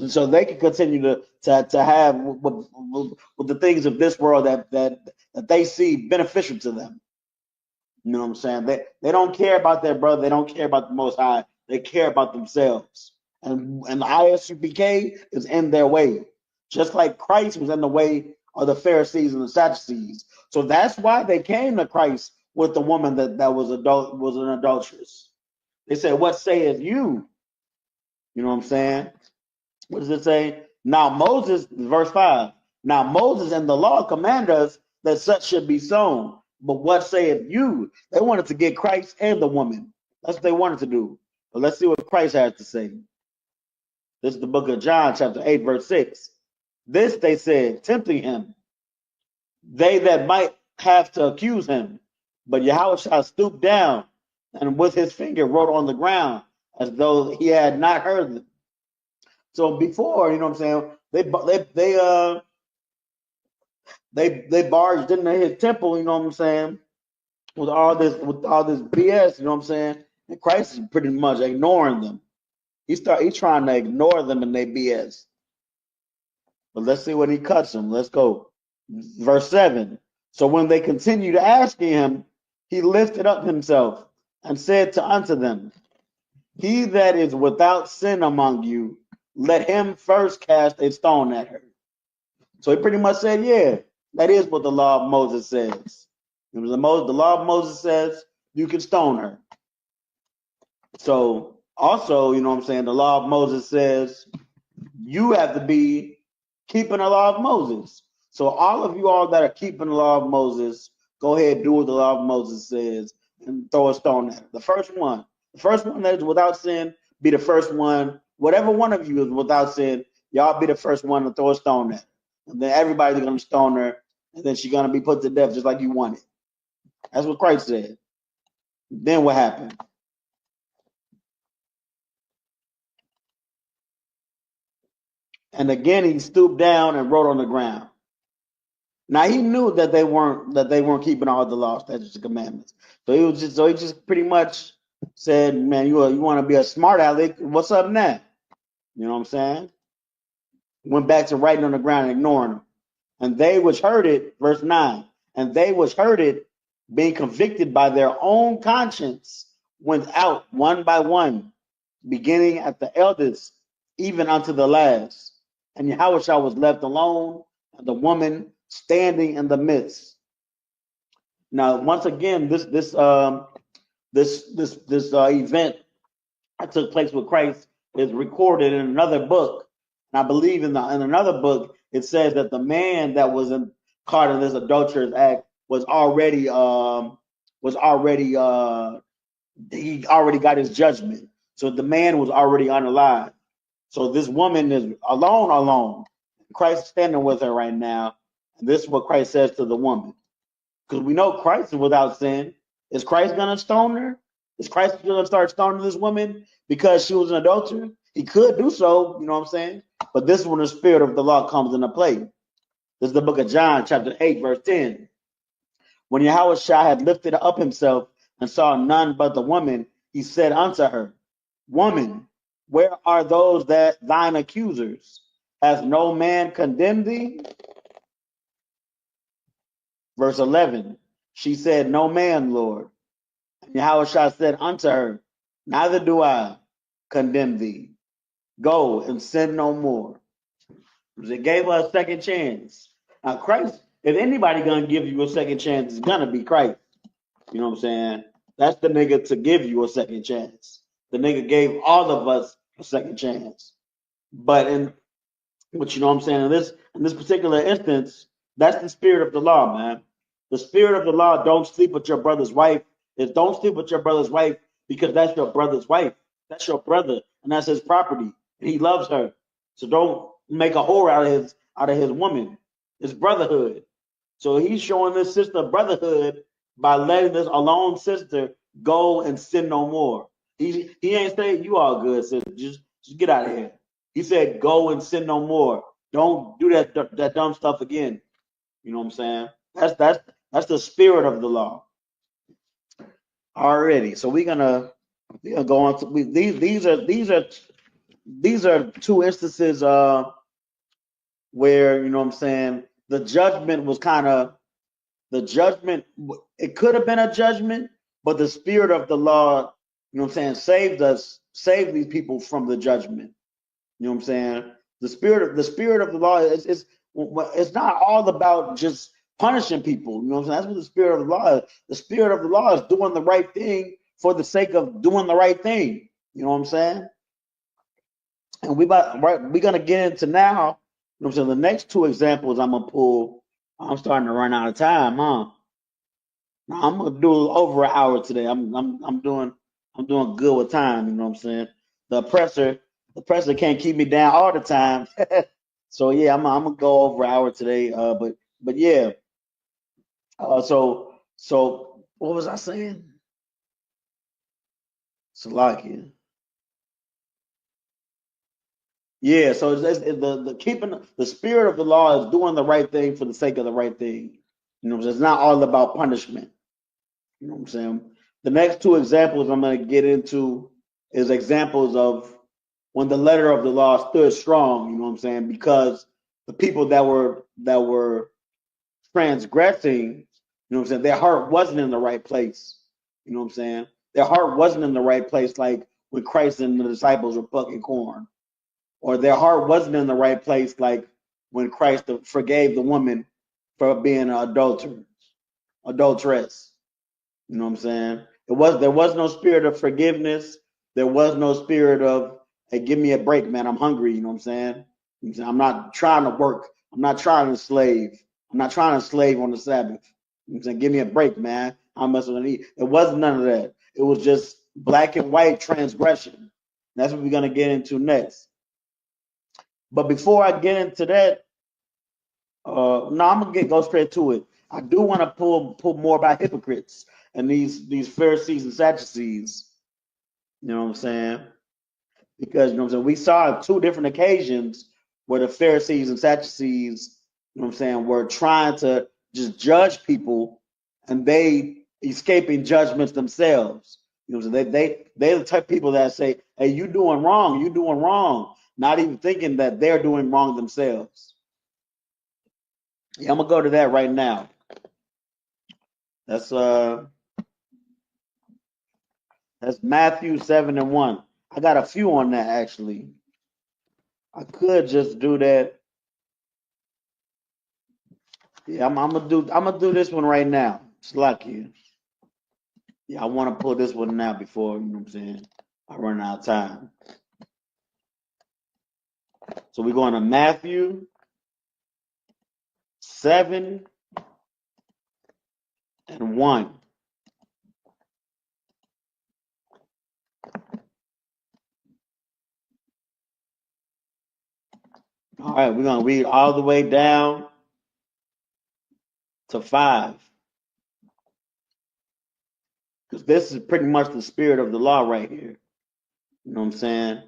So they can continue to have with the things of this world that they see beneficial to them. You know what I'm saying? They don't care about their brother. They don't care about the Most High. They care about themselves. And the ISUPK is in their way, just like Christ was in the way of the Pharisees and the Sadducees. So that's why they came to Christ with the woman that was an adulteress. They said, "What sayeth you?" You know what I'm saying? What does it say? Now Moses, verse 5. Now Moses and the law command us that such should be sown. But what saith you? They wanted to get Christ and the woman. That's what they wanted to do. But let's see what Christ has to say. This is the book of John, chapter 8, verse 6. This they said, tempting him, they that might have to accuse him. But Yahweh stooped down and with his finger wrote on the ground as though he had not heard them. So before, you know what I'm saying, they barged into his temple, you know what I'm saying, with all this BS, you know what I'm saying? And Christ is pretty much ignoring them. He's trying to ignore them and their BS. But let's see what he cuts them. Let's go. Verse 7. So when they continued asking him, he lifted up himself and said unto them, he that is without sin among you, let him first cast a stone at her. So he pretty much said, yeah, that is what the law of Moses says. The law of Moses says you can stone her. So also, you know what I'm saying, the law of Moses says you have to be keeping the law of Moses. So all of you all that are keeping the law of Moses, go ahead, do what the law of Moses says and throw a stone at her. The first one that is without sin, be the first one. Whatever one of you is without sin, y'all be the first one to throw a stone at her. And then everybody's going to stone her, and then she's going to be put to death just like you wanted. That's what Christ said. Then what happened? And again, he stooped down and wrote on the ground. Now he knew that they weren't keeping all the laws, statutes, and commandments. So he just pretty much said, "Man, you want to be a smart aleck? What's up now?" You know what I'm saying? Went back to writing on the ground and ignoring them. And they which heard it, verse 9, and they which heard it, being convicted by their own conscience, went out one by one, beginning at the eldest, even unto the last. And Yahweh was left alone, and the woman standing in the midst. Now, once again, this event that took place with Christ is recorded in another book. And I believe in another book it says that the man that was caught in this adulterous act was already he already got his judgment. So the man was already unalive. So this woman is alone. Christ is standing with her right now. And this is what Christ says to the woman. Because we know Christ is without sin. Is Christ going to stone her? Is Christ going to start stoning this woman because she was an adulterer? He could do so, you know what I'm saying? But this is when the spirit of the law comes into play. This is the book of John, chapter 8, verse 10. When Yahweh had lifted up himself and saw none but the woman, he said unto her, Woman, where are those that thine accusers? Has no man condemned thee? Verse 11, she said, No man, Lord. And Yahweh said unto her, Neither do I condemn thee. Go and sin no more. It gave her a second chance. Now, Christ, if anybody gonna give you a second chance, it's gonna be Christ. You know what I'm saying? That's the nigga to give you a second chance. The nigga gave all of us a second chance. But you know what I'm saying? In this particular instance, that's the spirit of the law, man. The spirit of the law, don't sleep with your brother's wife, is don't sleep with your brother's wife because that's your brother's wife. That's your brother, and that's his property. And he loves her. So don't make a whore out of his woman. It's brotherhood. So he's showing this sister brotherhood by letting this alone sister go and sin no more. He ain't saying you all good, sister. Just get out of here. He said, go and sin no more. Don't do that dumb stuff again. You know what I'm saying? That's the spirit of the law. Already. So we're gonna go on to these are two instances where, you know what I'm saying, the judgment, it could have been a judgment, but the spirit of the law, you know what I'm saying, saved these people from the judgment. You know what I'm saying? The spirit of the law it's not all about just punishing people. You know what I'm saying? That's what the spirit of the law is. The spirit of the law is doing the right thing for the sake of doing the right thing. You know what I'm saying? And we're gonna get into now what I'm saying? The next two examples I'm gonna pull, I'm starting to run out of time, huh? Now I'm gonna do over an hour today. I'm doing good with time, you know what I'm saying? The oppressor can't keep me down all the time. So yeah, I'm gonna go over an hour today. But yeah. So what was I saying? Salakia. Yeah, so it's the keeping the spirit of the law is doing the right thing for the sake of the right thing. You know, it's not all about punishment. You know what I'm saying? The next two examples I'm going to get into is examples of when the letter of the law stood strong. You know what I'm saying? Because the people that were transgressing, you know what I'm saying, their heart wasn't in the right place. You know what I'm saying? Their heart wasn't in the right place, like when Christ and the disciples were plucking corn. Or their heart wasn't in the right place, like when Christ forgave the woman for being an adulteress. You know what I'm saying? There was no spirit of forgiveness. There was no spirit of, hey, give me a break, man. I'm hungry. You know what I'm saying? I'm not trying to work. I'm not trying to slave. I'm not trying to slave on the Sabbath. You know what I'm saying? Give me a break, man. How much do I need? It wasn't none of that. It was just black and white transgression. That's what we're gonna get into next. But before I get into that, no, I'm gonna go straight to it. I do want to pull more about hypocrites and these Pharisees and Sadducees. You know what I'm saying? Because you know what I'm saying, we saw two different occasions where the Pharisees and Sadducees, you know what I'm saying, were trying to just judge people, and they escaping judgments themselves. You know what I'm saying? They're the type of people that say, "Hey, you doing wrong," not even thinking that they're doing wrong themselves. Yeah, I'm gonna go to that right now. That's Matthew 7:1. I got a few on that actually. I could just do that. Yeah, I'm gonna do this one right now. It's lucky. Yeah, I want to pull this one now before, you know what I'm saying, I run out of time. So we're going to Matthew 7:1. All right, we're gonna read all the way down to 5. Because this is pretty much the spirit of the law right here. You know what I'm saying?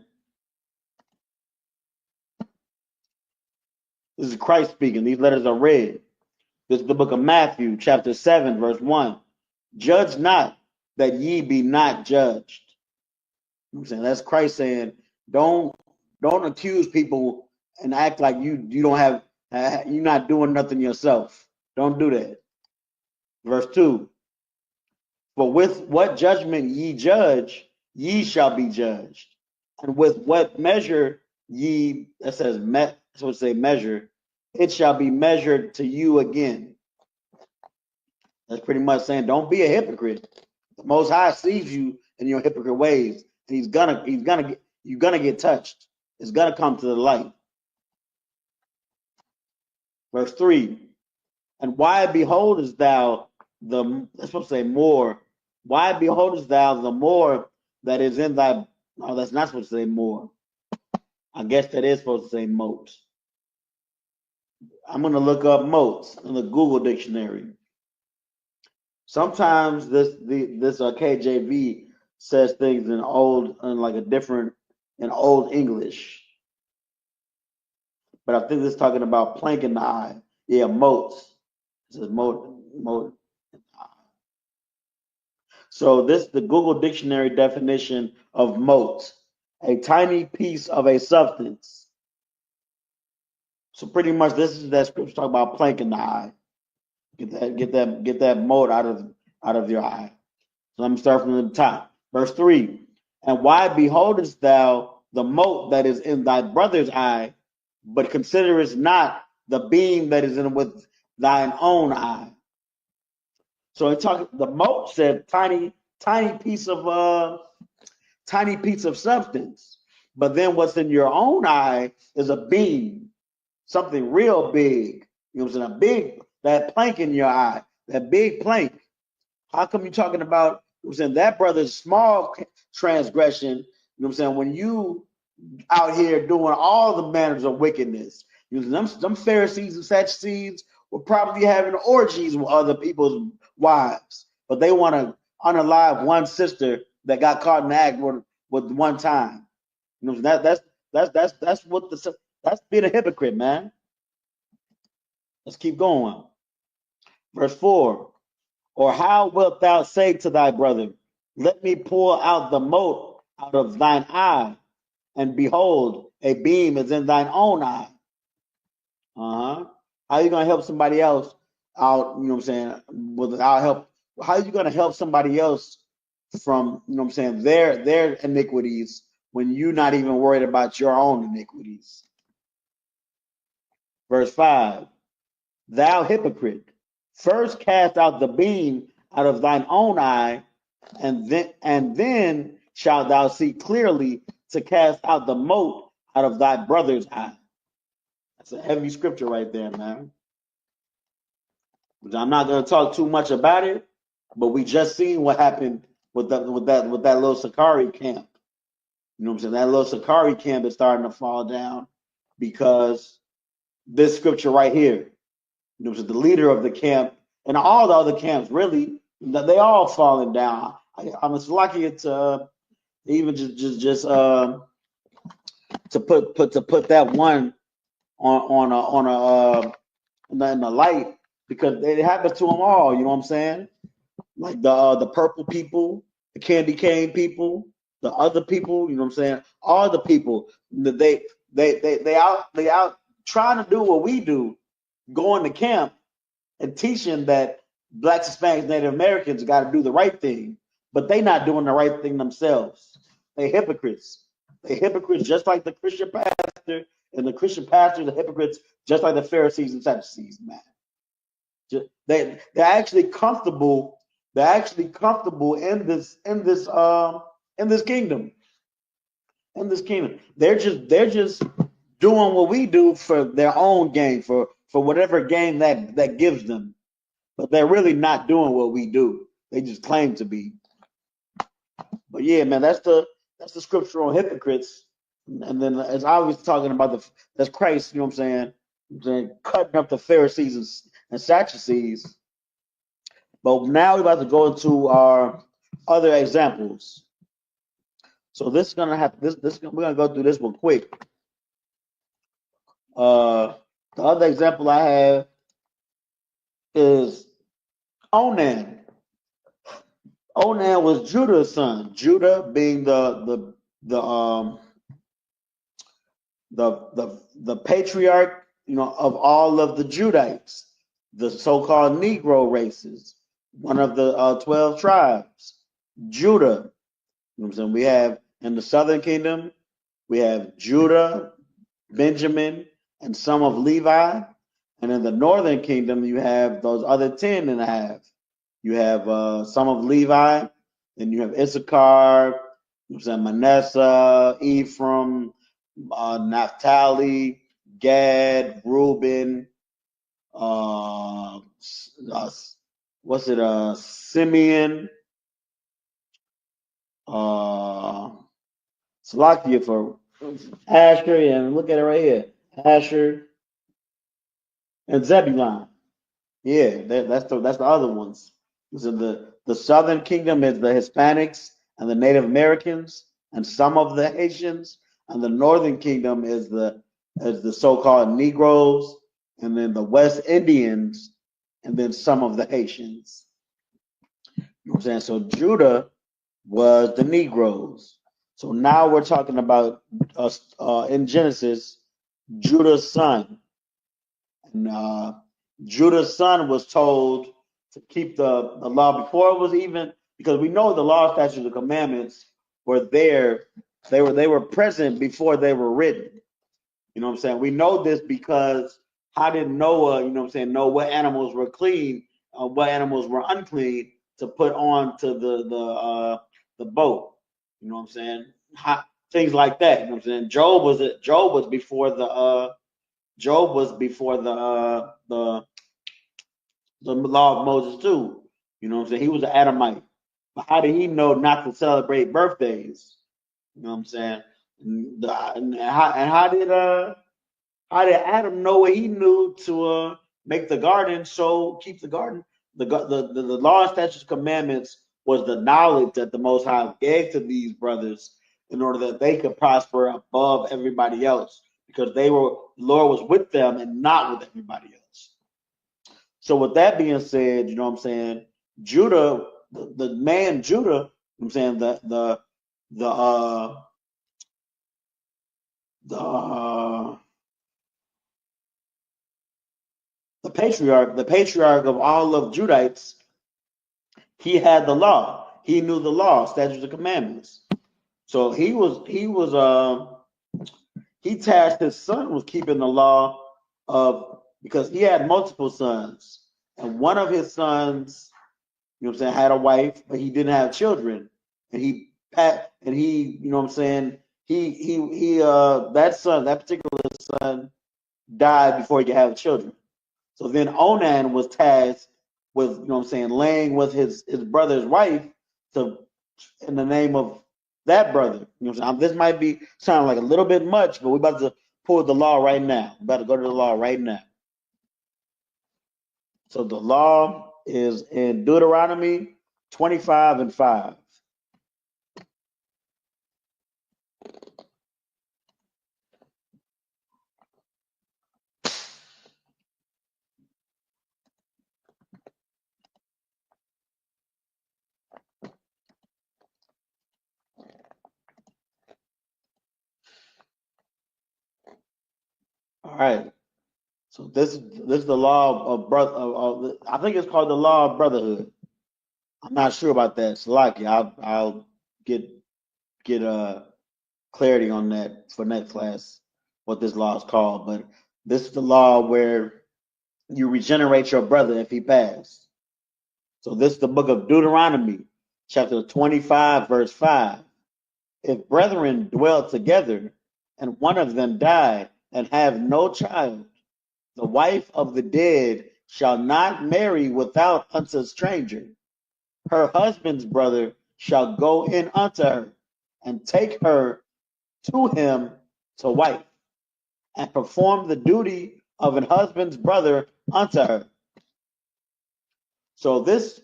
This is Christ speaking. These letters are read. This is the book of Matthew, chapter 7, verse 1. Judge not that ye be not judged. You know what I'm saying? That's Christ saying, don't accuse people and act like you don't have, you're not doing nothing yourself. Don't do that. Verse 2. For with what judgment ye judge, ye shall be judged. And with what measure ye, that says, that's what it say, measure, it shall be measured to you again. That's pretty much saying, don't be a hypocrite. The Most High sees you in your hypocrite ways. And you're gonna get touched. It's gonna come to the light. Verse 3. And why beholdest thou that's supposed to say more. Why beholdest thou the more that is in thy, no, that's not supposed to say more. I guess that is supposed to say mote. I'm gonna look up motes in the Google dictionary. Sometimes this KJV says things in old English, but I think this is talking about plank in the eye. Yeah, motes. It says mote. So this the Google dictionary definition of mote: a tiny piece of a substance. So pretty much this is that scripture talking about plank in the eye. Get that mote out of your eye. So let me start from the top. Verse 3. And why beholdest thou the mote that is in thy brother's eye, but considerest not the beam that is in with thine own eye? So the mote said tiny piece of substance. But then what's in your own eye is a beam. something real big. You know what I'm saying? A big, that plank in your eye, that big plank. How come you're talking about, you know what I'm saying, that brother's small transgression? You know what I'm saying? When you out here doing all the manners of wickedness, you know, them Pharisees and Sadducees were probably having orgies with other people's wives, but they want to unalive one sister that got caught in the act with one time. You know, that's being a hypocrite, man. Let's keep going. Verse 4. Or how wilt thou say to thy brother, let me pull out the mote out of thine eye, and behold, a beam is in thine own eye? How are you gonna help somebody else out? You know what I'm saying? Without help, how are you gonna help somebody else from, you know what I'm saying, their iniquities when you're not even worried about your own iniquities? Verse 5. Thou hypocrite, first cast out the beam out of thine own eye, and then shalt thou see clearly to cast out the mote out of thy brother's eye. That's a heavy scripture right there, man. I'm not going to talk too much about it, but we just seen what happened with that little Sakari camp. You know what I'm saying? That little Sakari camp is starting to fall down because this scripture right here. You know, the leader of the camp and all the other camps, really, they all falling down. I'm just lucky to even just to put that one in the light, because it happens to them all. You know what I'm saying? Like the purple people, the candy cane people, the other people. You know what I'm saying? All the people, they out trying to do what we do, going to camp and teaching that Blacks, Hispanics, Native Americans got to do the right thing, but they not doing the right thing themselves. They hypocrites. They hypocrites just like the Christian pastor, and the Christian pastors are hypocrites just like the Pharisees and Sadducees, man. They're actually comfortable. They're actually comfortable in this kingdom. In this kingdom, they're just doing what we do for their own gain, for whatever gain that gives them. But they're really not doing what we do. They just claim to be. But yeah, man, that's the scripture on hypocrites. And then it's obviously talking about that's Christ, you know what I'm saying, cutting up the Pharisees and Sadducees. But now we're about to go into our other examples. So this is gonna have we're gonna go through this one quick. The other example I have is Onan. Onan was Judah's son. Judah being the patriarch, you know, of all of the Judites, the so-called Negro races, one of the 12 tribes. Judah. You know what I'm saying? We have in the southern kingdom, we have Judah, Benjamin, and some of Levi. And in the northern kingdom, you have those other 10 and a half. You have some of Levi, then you have Issachar, you know, Manasseh, Ephraim, Naphtali, Gad, Reuben, Simeon, Salakia for Asher, and look at it right here, Asher and Zebulun. Yeah, that's the other ones. So the southern kingdom is the Hispanics and the Native Americans and some of the Haitians, and the northern kingdom is the so-called Negroes, and then the West Indians, and then some of the Haitians. You know what I'm saying? So Judah was the Negroes. So now we're talking about in Genesis, Judah's son. And Judah's son was told to keep the law before it was even, because we know the law, statutes, and commandments were there. They were present before they were written. You know what I'm saying? We know this because how did Noah, you know what I'm saying, know what animals were clean, what animals were unclean to put on to the boat? You know what I'm saying? Things like that. You know what I'm saying? Job was before Job was before the law of Moses too. You know what I'm saying? He was an Adamite. But how did he know not to celebrate birthdays? You know what I'm saying? And how did Adam know what he knew to make the garden? So keep the garden. The law, statutes, commandments was the knowledge that the Most High gave to these brothers in order that they could prosper above everybody else, because the Lord was with them and not with everybody else. So with that being said, you know what I'm saying, Judah, the man Judah, you know what I'm saying, the patriarch of all of Judites, he had the law. He knew the law, statutes and commandments. So he tasked his son with keeping the law because he had multiple sons. And one of his sons, you know what I'm saying, had a wife, but he didn't have children. And he, you know what I'm saying, that particular son died before he could have children. So then Onan was tasked with, you know what I'm saying, laying with his brother's wife in the name of that brother. You know what I'm saying? This might be sounding like a little bit much, but we're about to pull the law right now. We're about to go to the law right now. So the law is in Deuteronomy 25:5. All right. So this is the law of brother. I think it's called the law of brotherhood. I'm not sure about that. Salaki, I'll get clarity on that for next class, what this law is called. But this is the law where you regenerate your brother if he passed. So this is the book of Deuteronomy, chapter 25, verse 5. If brethren dwell together, and one of them die and have no child, the wife of the dead shall not marry without unto a stranger. Her husband's brother shall go in unto her, and take her to him to wife, and perform the duty of an husband's brother unto her. So this,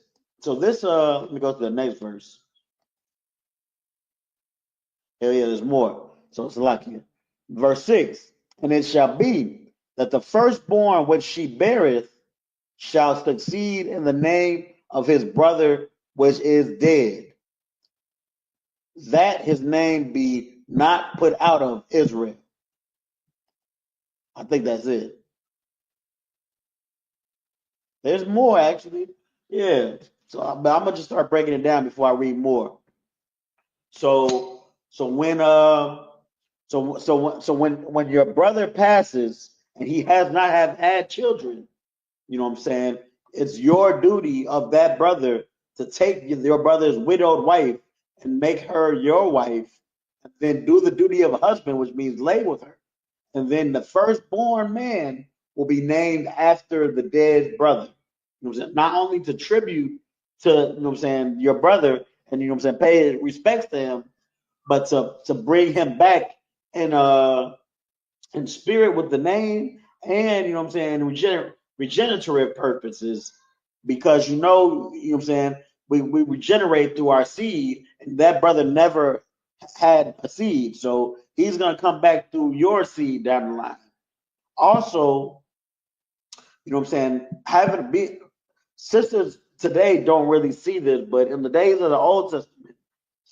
let me go to the next verse. Yeah, there's more. So it's lucky. Verse 6, and it shall be that the firstborn which she beareth shall succeed in the name of his brother which is dead, that his name be not put out of Israel. I think that's it. There's more actually. Yeah. So I'm gonna just start breaking it down before I read more. So when your brother passes and he has not had children, you know what I'm saying, it's your duty of that brother to take your brother's widowed wife and make her your wife, and then do the duty of a husband, which means lay with her. And then the firstborn man will be named after the dead brother. You know what I'm saying? Not only to tribute to, you know what I'm saying, your brother, and you know what I'm saying, pay respects to him, but to bring him back in spirit with the name, and you know what I'm saying, regenerative purposes, because you know what I'm saying, we regenerate through our seed, and that brother never had a seed, so he's gonna come back through your seed down the line. Also, you know what I'm saying, having a big sisters today don't really see this, but in the days of the Old Testament,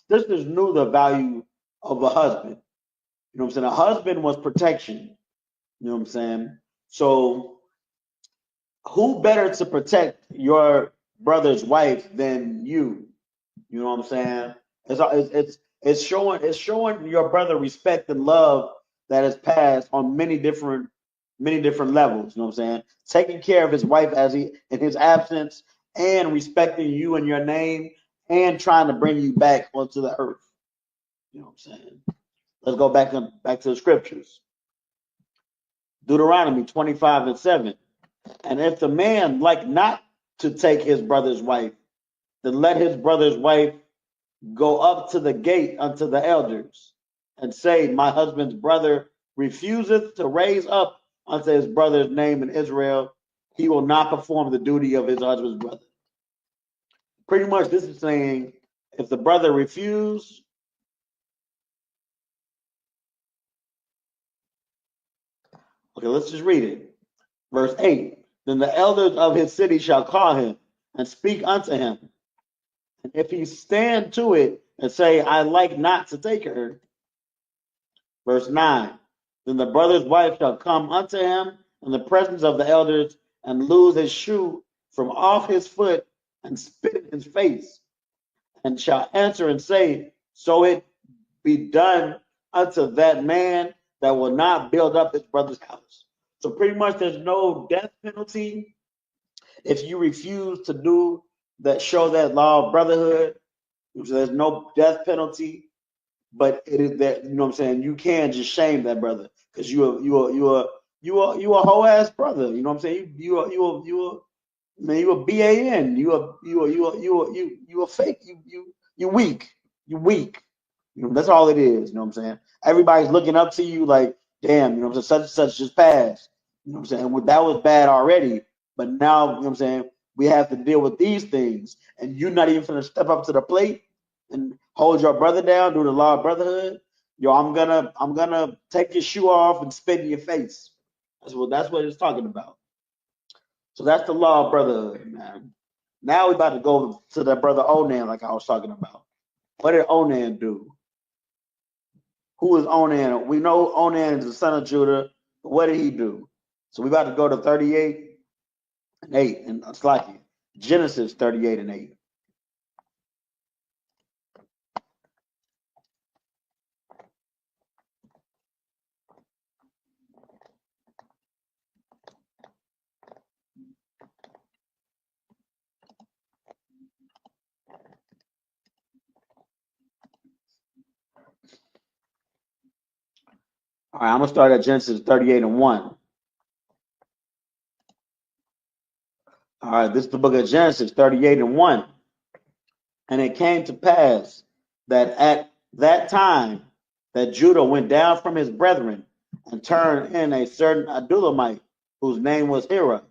sisters knew the value of a husband. You know what I'm saying? A husband was protection. You know what I'm saying? So who better to protect your brother's wife than you? You know what I'm saying? It's showing your brother respect and love that is passed on many different levels. You know what I'm saying? Taking care of his wife as he in his absence, and respecting you and your name, and trying to bring you back onto the earth. You know what I'm saying? Let's go back to the scriptures. Deuteronomy 25:7. And if the man like not to take his brother's wife, then let his brother's wife go up to the gate unto the elders, and say, my husband's brother refuseth to raise up unto his brother's name in Israel, he will not perform the duty of his husband's brother. Pretty much this is saying, if the brother refused, okay, let's just read it. Verse 8, then the elders of his city shall call him and speak unto him. And if he stand to it and say, I like not to take her. Verse 9, then the brother's wife shall come unto him in the presence of the elders and lose his shoe from off his foot and spit in his face, and shall answer and say, so it be done unto that man that will not build up his brother's house. So pretty much there's no death penalty if you refuse to do that, show that law of brotherhood. So there's no death penalty, but it is that, you know what I'm saying, you can just shame that brother because you a whole ass brother. You know what I'm saying? You a BAN. You a fake. You weak. You weak. You know, that's all it is. You know what I'm saying? Everybody's looking up to you like, damn, you know what I'm saying? Such and such just passed. You know what I'm saying? Well, that was bad already, but now, you know what I'm saying, we have to deal with these things, and you're not even going to step up to the plate and hold your brother down, do the law of brotherhood. Yo, I'm gonna take your shoe off and spit in your face. That's what it's talking about. So that's the law of brotherhood, man. Now we're about to go to that brother Onan, like I was talking about. What did Onan do? Who is Onan? We know Onan is the son of Judah. But what did he do? So we're about to go to 38:8, and it's like Genesis 38:8. All right, I'm gonna start at Genesis 38:1. All right, this is the book of Genesis 38:1. And it came to pass that at that time that Judah went down from his brethren and turned in a certain Adulamite whose name was Hira.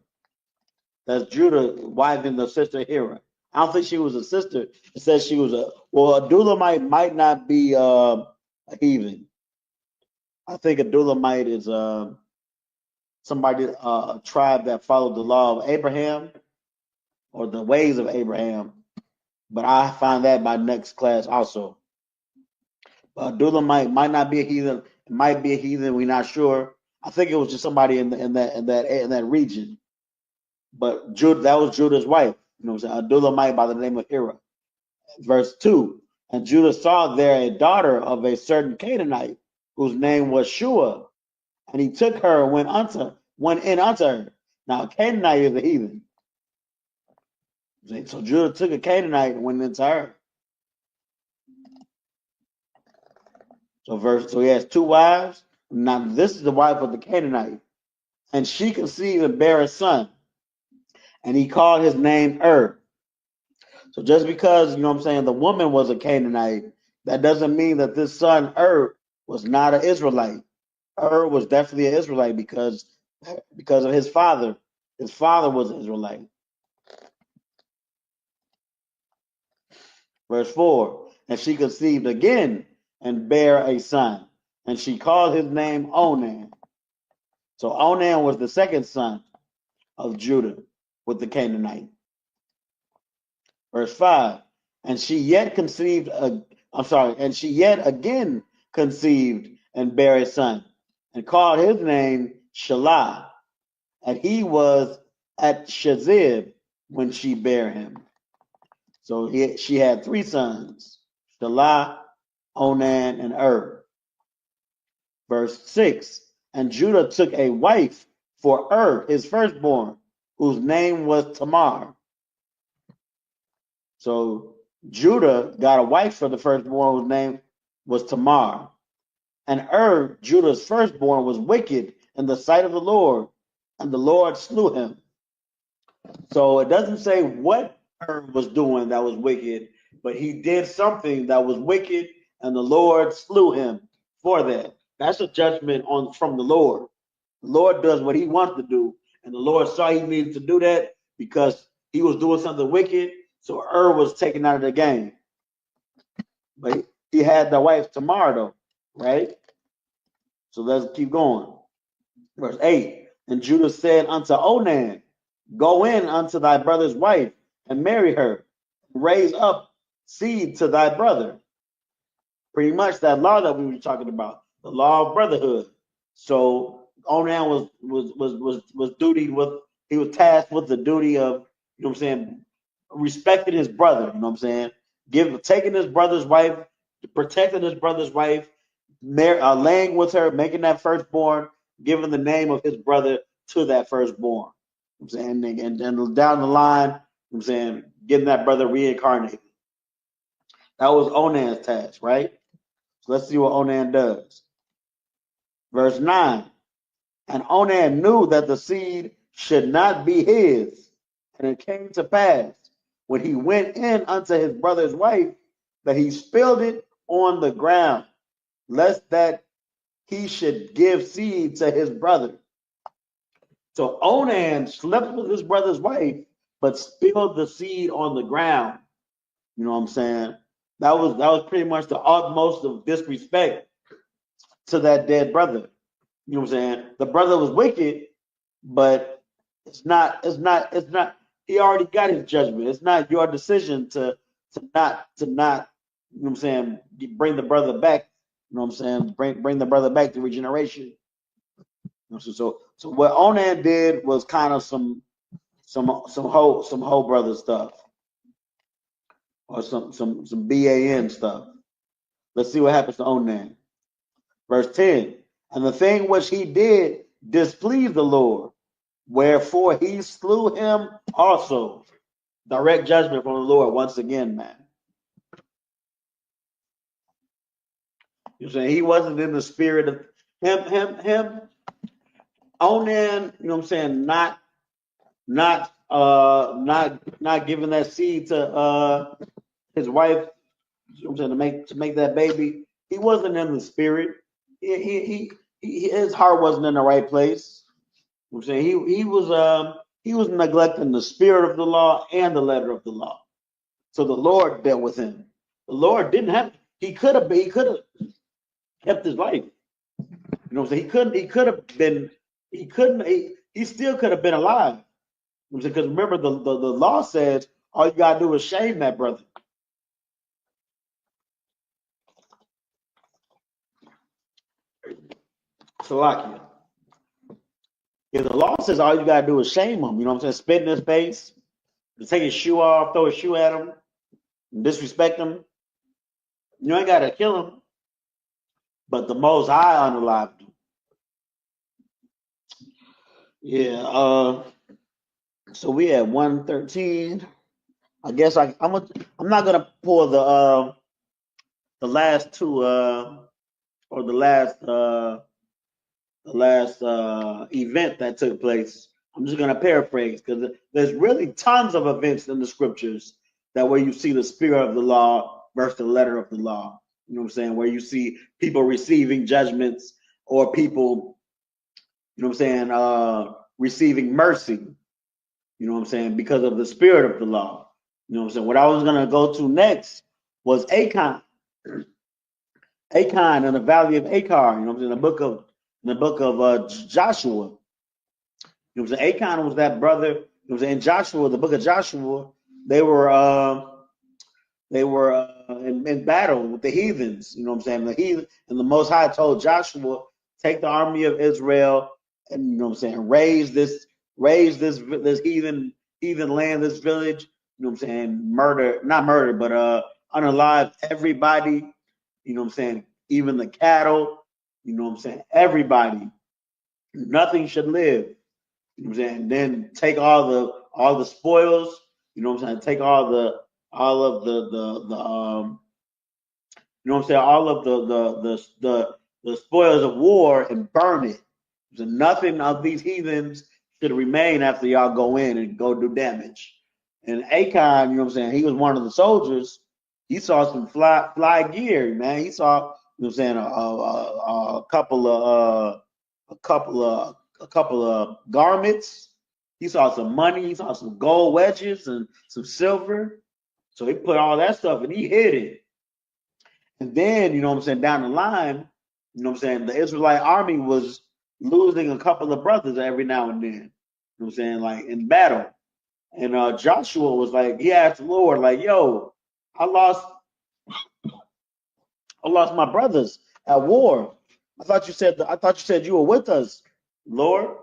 That's Judah, wife and the sister Hira. I don't think she was a sister. It says she was Adulamite might not be a heathen. I think Adulamite is somebody, a tribe that followed the law of Abraham or the ways of Abraham. But I find that by next class also. Adulamite might not be a heathen. It might be a heathen. We're not sure. I think it was just somebody in that region. But Judah, that was Judah's wife. You know what I'm saying? Adulamite by the name of Hira. Verse 2. And Judah saw there a daughter of a certain Canaanite whose name was Shua, and he took her and went in unto her. Now, a Canaanite is a heathen. So Judah took a Canaanite and went into her. So he has two wives. Now, this is the wife of the Canaanite. And she conceived and bare a son. And he called his name So just because, you know what I'm saying, the woman was a Canaanite, that doesn't mean that this son, was not an Israelite. Was definitely an Israelite because of his father. His father was an Israelite. Verse 4, and she conceived again and bare a son, and she called his name Onan. So Onan was the second son of Judah with the Canaanite. Verse 5, and she yet again conceived and bare a son, and called his name Shelah, and he was at Shazib when she bare him. So she had three sons, Shelah, Onan, and Verse 6, and Judah took a wife for his firstborn, whose name was Tamar. So Judah got a wife for the firstborn whose name was Tamar. And Judah's firstborn, was wicked in the sight of the Lord, and the Lord slew him. So it doesn't say what was doing that was wicked, but he did something that was wicked, and the Lord slew him for that. That's a judgment from the Lord. The Lord does what he wants to do, and the Lord saw he needed to do that because he was doing something wicked, so was taken out of the game. But he had the wife Tamar, though, right? So let's keep going. Verse 8, and Judah said unto Onan, go in unto thy brother's wife, and marry her, and raise up seed to thy brother. Pretty much that law that we were talking about, the law of brotherhood. So Onan was duty with, he was tasked with the duty of, you know what I'm saying, respecting his brother, you know what I'm saying, taking his brother's wife, protecting his brother's wife, laying with her, making that firstborn, giving the name of his brother to that firstborn. You know what I'm saying, and down the line, you know what I'm saying, getting that brother reincarnated. That was Onan's task, right? So let's see what Onan does. Verse 9, and Onan knew that the seed should not be his, and it came to pass when he went in unto his brother's wife that he spilled it on the ground, lest that he should give seed to his brother. So Onan slept with his brother's wife, but spilled the seed on the ground. You know what I'm saying? That was pretty much the utmost of disrespect to that dead brother. You know what I'm saying? The brother was wicked, but it's not, he already got his judgment. It's not your decision to not, you know what I'm saying, bring the brother back. You know what I'm saying? Bring the brother back to regeneration. You know, so what Onan did was kind of some whole brother stuff, or some BAN stuff. Let's see what happens to Onan. Verse 10, and the thing which he did displeased the Lord, wherefore he slew him also. Direct judgment from the Lord once again, man. You're saying he wasn't in the spirit of him. Onan, you know what I'm saying, not giving that seed to his wife, you know what I'm saying, to make that baby. He wasn't in the spirit. His heart wasn't in the right place. You know what I'm saying, he was neglecting the spirit of the law and the letter of the law. So the Lord dealt with him. The Lord didn't have. He could have kept his life. You know what I'm saying? He still could have been alive. Because remember, the law says all you gotta do is shame that brother. Salakia. If the law says all you gotta do is shame him, you know what I'm saying? Spit in his face, take his shoe off, throw his shoe at him, disrespect him. You ain't gotta kill him. But the Most High unalived him. Yeah. So we at 113. I guess I'm not gonna pull the last two or the last event that took place. I'm just gonna paraphrase because there's really tons of events in the scriptures that where you see the spirit of the law versus the letter of the law. You know what I'm saying? Where you see people receiving judgments or people, you know what I'm saying, receiving mercy. You know what I'm saying? Because of the spirit of the law. You know what I'm saying? What I was gonna go to next was Achan. Achan in the valley of Achar. You know what I'm saying? In the book of Joshua. You know what I'm saying? Achan was that brother. You know what I'm saying? In Joshua, the book of Joshua, they were in battle with the heathens. You know what I'm saying? The heathen, and the Most High told Joshua, take the army of Israel and, you know what I'm saying, raise this heathen land, this village. You know what I'm saying? Not murder, but unalive everybody. You know what I'm saying? Even the cattle. You know what I'm saying? Everybody. Nothing should live. You know what I'm saying? Then take all the spoils. You know what I'm saying? Take all of the you know what I'm saying? All of the spoils of war and burn it. So nothing of these heathens should remain after y'all go in and go do damage. And Achan, you know what I'm saying, he was one of the soldiers. He saw some fly gear, man. He saw, you know what I'm saying, a couple of garments. He saw some money. He saw some gold wedges and some silver. So he put all that stuff and he hid it. And then, you know what I'm saying, down the line, you know what I'm saying, the Israelite army was losing a couple of brothers every now and then. You know what I'm saying, like in battle. And Joshua was like, he asked the Lord, like, yo, I lost my brothers at war. I thought you said you were with us, Lord.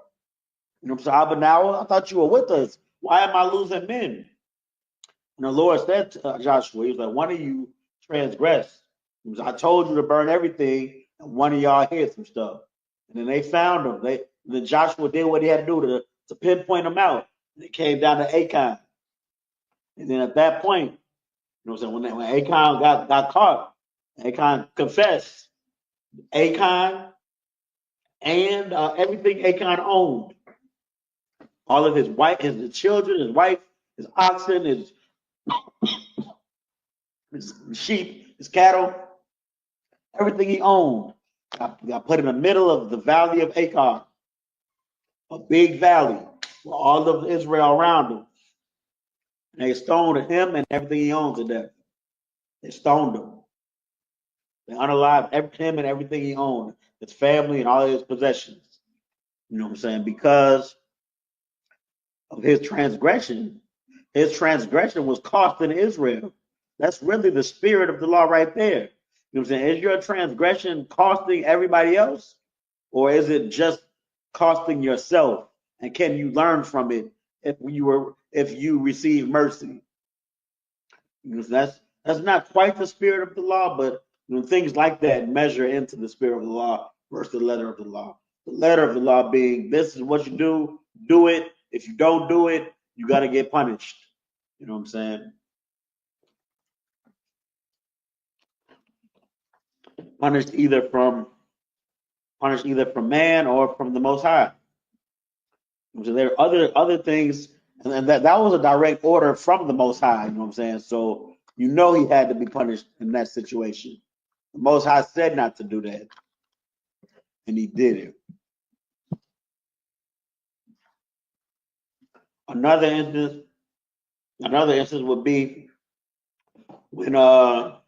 You know what I'm saying? Abanawa, I thought you were with us. Why am I losing men? And the Lord said to Joshua, he was like, one of you transgressed. He was, I told you to burn everything, and one of y'all hid some stuff. And then they found him. Then Joshua did what he had to do to pinpoint them out. And it came down to Achan. And then at that point, you know what I'm saying, when Achan got caught, Achan confessed. Achan and everything Achan owned, all of his wife, his children, his wife, his oxen, his sheep, his cattle, everything he owned got put in the middle of the valley of Achan, a big valley with all of Israel around him. And they stoned him and everything he owned to death. They stoned him. They unalived him and everything he owned, his family and all of his possessions. You know what I'm saying? Because of his transgression. His transgression was costing Israel. That's really the spirit of the law right there. You know what I'm saying? Is your transgression costing everybody else? Or is it just costing yourself? And can you learn from it if you receive mercy? Because that's not quite the spirit of the law, but things like that measure into the spirit of the law versus the letter of the law. The letter of the law being, this is what you do it. If you don't do it, you got to get punished. You know what I'm saying? Punished either from man or from the Most High. So there are other things, and that was a direct order from the Most High. You know what I'm saying? So he had to be punished in that situation. The Most High said not to do that, and he did it. Another instance would be when I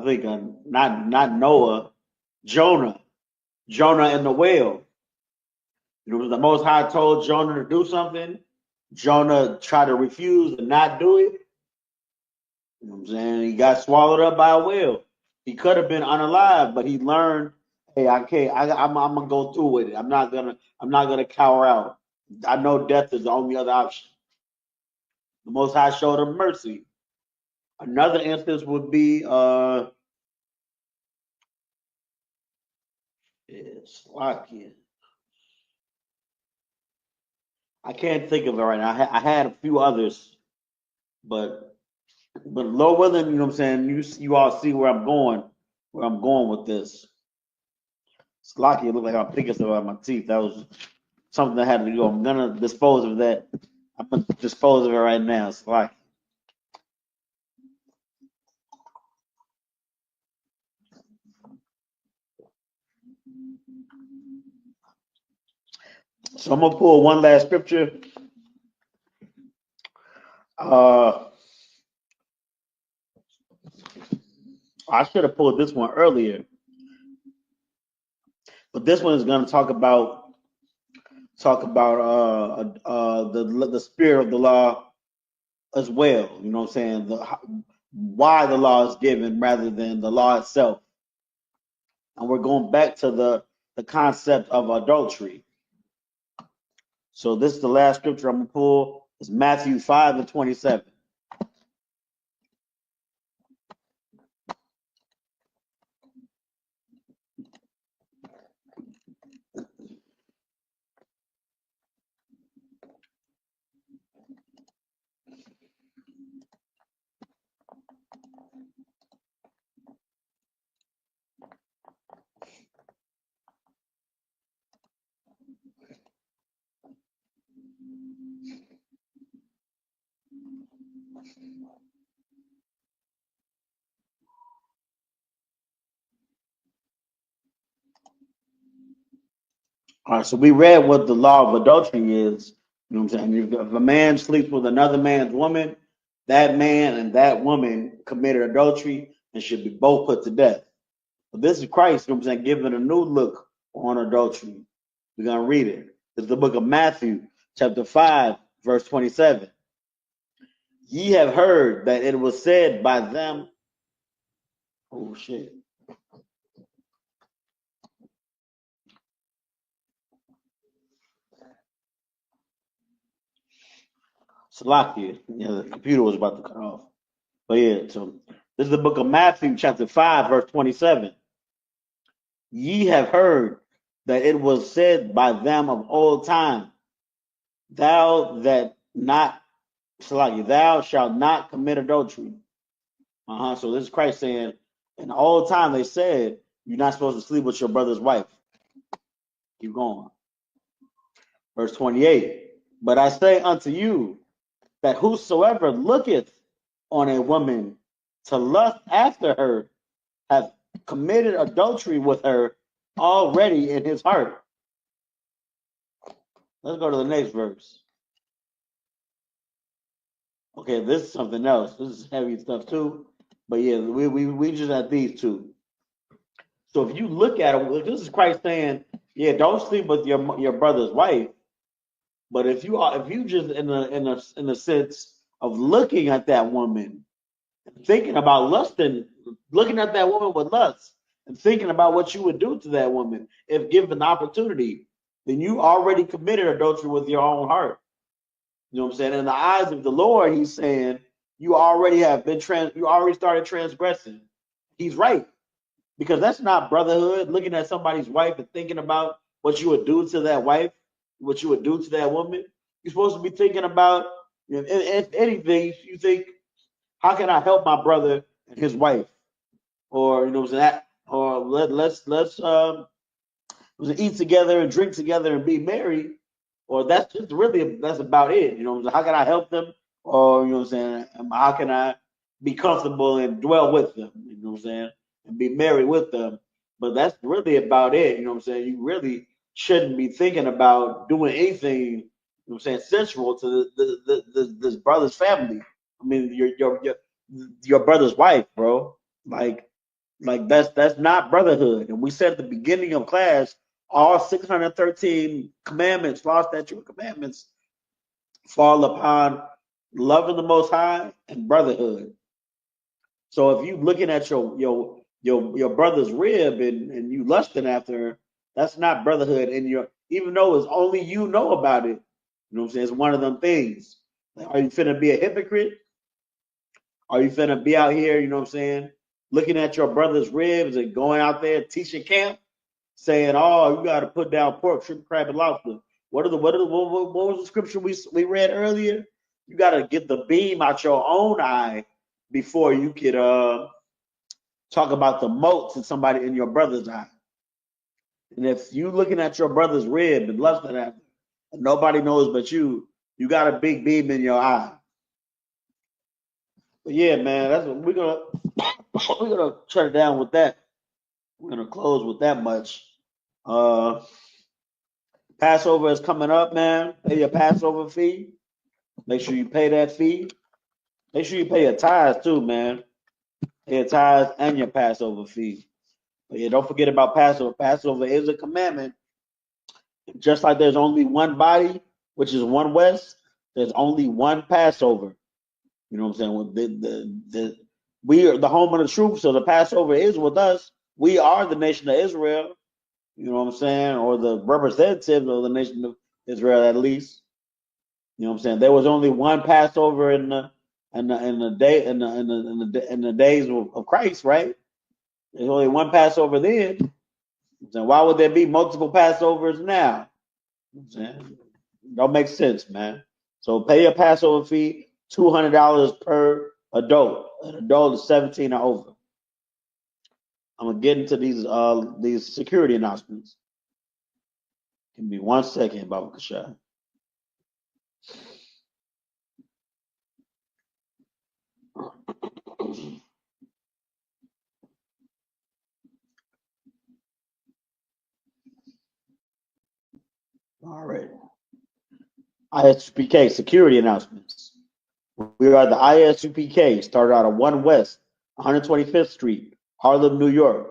think not Noah, Jonah and the whale. You know, the Most High told Jonah to do something. Jonah tried to refuse and not do it. You know what I'm saying? He got swallowed up by a whale. He could have been unalive, but he learned, hey, I can't. I'm gonna go through with it. I'm not gonna cower out. I know death is the only other option. The Most High showed him mercy. Another instance would be Slovakia. I can't think of it right now. I had a few others, but Lord willing, you know what I'm saying. You all see where I'm going with this. Slovakia looked like I'm picking stuff out of my teeth. That was something I had to do. I'm gonna dispose of that. I'm gonna dispose of it right now. Slovakia. So I'm gonna pull one last scripture. I should have pulled this one earlier, but this one is going to talk about the spirit of the law as well. You know what I'm saying? Why the law is given rather than the law itself. And we're going back to the concept of adultery. So this is the last scripture I'm going to pull. It's Matthew 5:27. All right, so we read what the law of adultery is. You know what I'm saying? If a man sleeps with another man's woman, that man and that woman committed adultery and should be both put to death. But this is Christ, you know what I'm saying, giving a new look on adultery. We're going to read it. It's the book of Matthew, chapter 5, verse 27. Ye have heard that it was said by them. Oh, shit. Salakia. Yeah, the computer was about to cut off. But yeah, so this is the book of Matthew, chapter 5, verse 27. Ye have heard that it was said by them of old time, thou shalt not commit adultery. So this is Christ saying, in the old time they said, you're not supposed to sleep with your brother's wife. Keep going. Verse 28. But I say unto you, that whosoever looketh on a woman to lust after her hath committed adultery with her already in his heart. Let's go to the next verse. Okay, this is something else. This is heavy stuff too. But yeah, we just have these two. So if you look at it, this is Christ saying, yeah, don't sleep with your brother's wife. But if you just in the sense of looking at that woman, thinking about lusting, looking at that woman with lust, and thinking about what you would do to that woman if given the opportunity, then you already committed adultery with your own heart. You know what I'm saying? In the eyes of the Lord, he's saying you already started transgressing. He's right. Because that's not brotherhood, looking at somebody's wife and thinking about what you would do to that wife, what you would do to that woman. You're supposed to be thinking about, if anything, you think, how can I help my brother and his wife? Or, you know what I'm saying? Or let's eat together and drink together and be married. Or that's about it. You know, how can I help them? Or, you know what I'm saying? How can I be comfortable and dwell with them? You know what I'm saying? And be married with them. But that's really about it. You know what I'm saying? You really shouldn't be thinking about doing anything, you know what I'm saying, sensual to this brother's family. I mean, your brother's wife, bro. Like that's not brotherhood. And we said at the beginning of class, all 613 commandments, law, statute, and commandments fall upon loving the Most High and brotherhood. So if you looking at your brother's rib and you lusting after her, that's not brotherhood. And even though it's only you know about it, you know what I'm saying? It's one of them things. Like, are you finna be a hypocrite? Are you finna be out here, you know what I'm saying, looking at your brother's ribs and going out there teaching camp, saying, "Oh, you got to put down pork, shrimp, crab, and lobster." What was the scripture we read earlier? You got to get the beam out your own eye before you could talk about the motes in somebody in your brother's eye. And if you looking at your brother's rib and lusting at him, and nobody knows but you got a big beam in your eye. But yeah, man, that's what we're gonna shut it down with that. We're gonna close with that much. Passover is coming up, man. Pay your Passover fee. Make sure you pay that fee. Make sure you pay your tithes too, man. Pay your tithes and your Passover fee. But yeah, don't forget about Passover. Passover is a commandment. Just like there's only one body, which is one West, there's only one Passover. You know what I'm saying? We are the home of the truth, so the Passover is with us. We are the nation of Israel. You know what I'm saying? Or the representatives of the nation of Israel, at least. You know what I'm saying? There was only one Passover in the days of Christ, right? There's only one Passover then. So why would there be multiple Passovers now? You know what I'm saying? Don't make sense, man. So pay your Passover fee, $200 per adult. An adult is 17 or over. I'm gonna get into these security announcements. Give me 1 second, Baba Kashai. ISUPK security announcements. We are the ISUPK, started out of 1 West, 125th Street, Harlem, New York.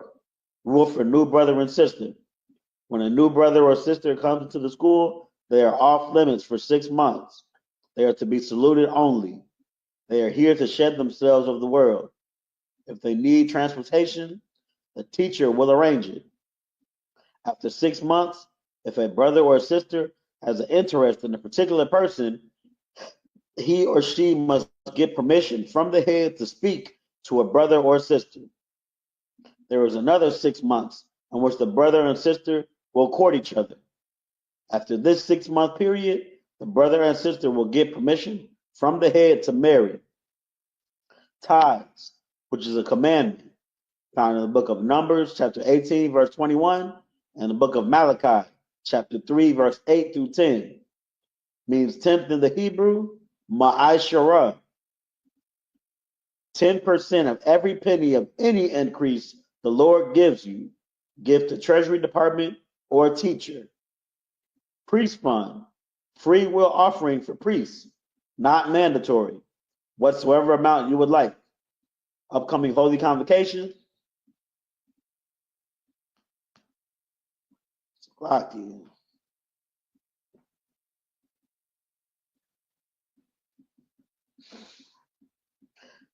Rule for new brother and sister. When a new brother or sister comes into the school, they are off limits for 6 months. They are to be saluted only. They are here to shed themselves of the world. If they need transportation, the teacher will arrange it. After 6 months, if a brother or sister has an interest in a particular person, he or she must get permission from the head to speak to a brother or sister. There is another 6 months in which the brother and sister will court each other. After this 6-month period, the brother and sister will get permission from the head to marry. Tithes, which is a commandment, found in the book of Numbers, chapter 18, verse 21, and the book of Malachi, chapter 3, verse 8 through 10. Means tenth in the Hebrew, ma'ashara. 10% of every penny of any increase the Lord gives you, give to Treasury Department or a teacher. Priest fund, free will offering for priests, not mandatory, whatsoever amount you would like. Upcoming holy convocations.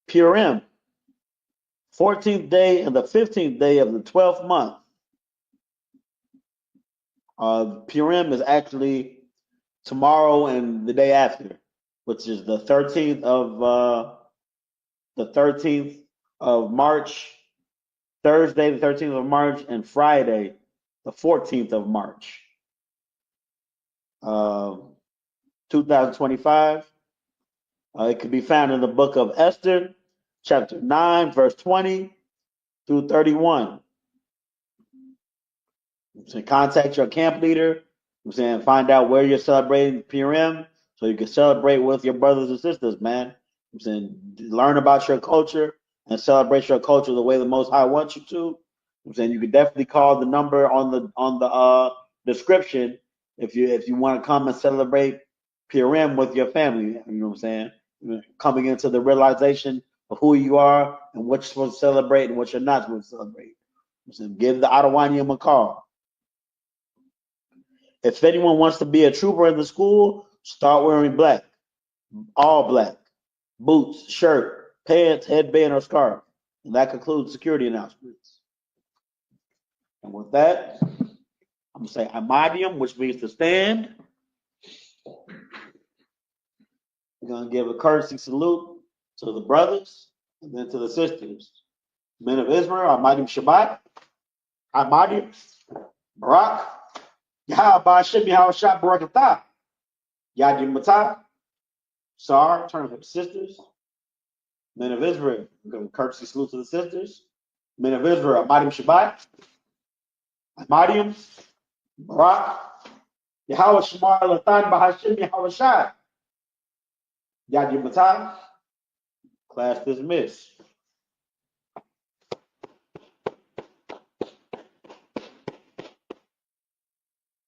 Purim, 14th day and the 15th day of the 12th month. Purim is actually tomorrow and the day after, which is the 13th of March, Thursday the 13th of March, and Friday the 14th of March, 2025. It can be found in the book of Esther, chapter 9, verse 20 through 31. So contact your camp leader. I'm saying find out where you're celebrating Purim so you can celebrate with your brothers and sisters, man. I'm saying learn about your culture and celebrate your culture the way the Most High wants you to. I'm saying you can definitely call the number on the description if you want to come and celebrate Purim with your family. You know what I'm saying? Coming into the realization of who you are and what you're supposed to celebrate and what you're not supposed to celebrate. I'm saying give the Adawanium a call. If anyone wants to be a trooper in the school, start wearing black, all black, boots, shirt, pants, headband, or scarf. And that concludes security announcements. And with that, I'm going to say Imadium, which means to stand. We're going to give a courtesy salute to the brothers and then to the sisters. Men of Israel, Imadium Shabbat, Imadium, Barak, Yahweh Ba'Shem Yahweh Shah Barakatah, Yadim Matah, Sar, turn to the sisters. Men of Israel, we're going to courtesy salute to the sisters. Men of Israel, Imadium Shabbat, Imadium, Barak, Yahweh Shemar Latan Ba'Hashem Yahweh Shah, Yadim Matah. Class dismissed.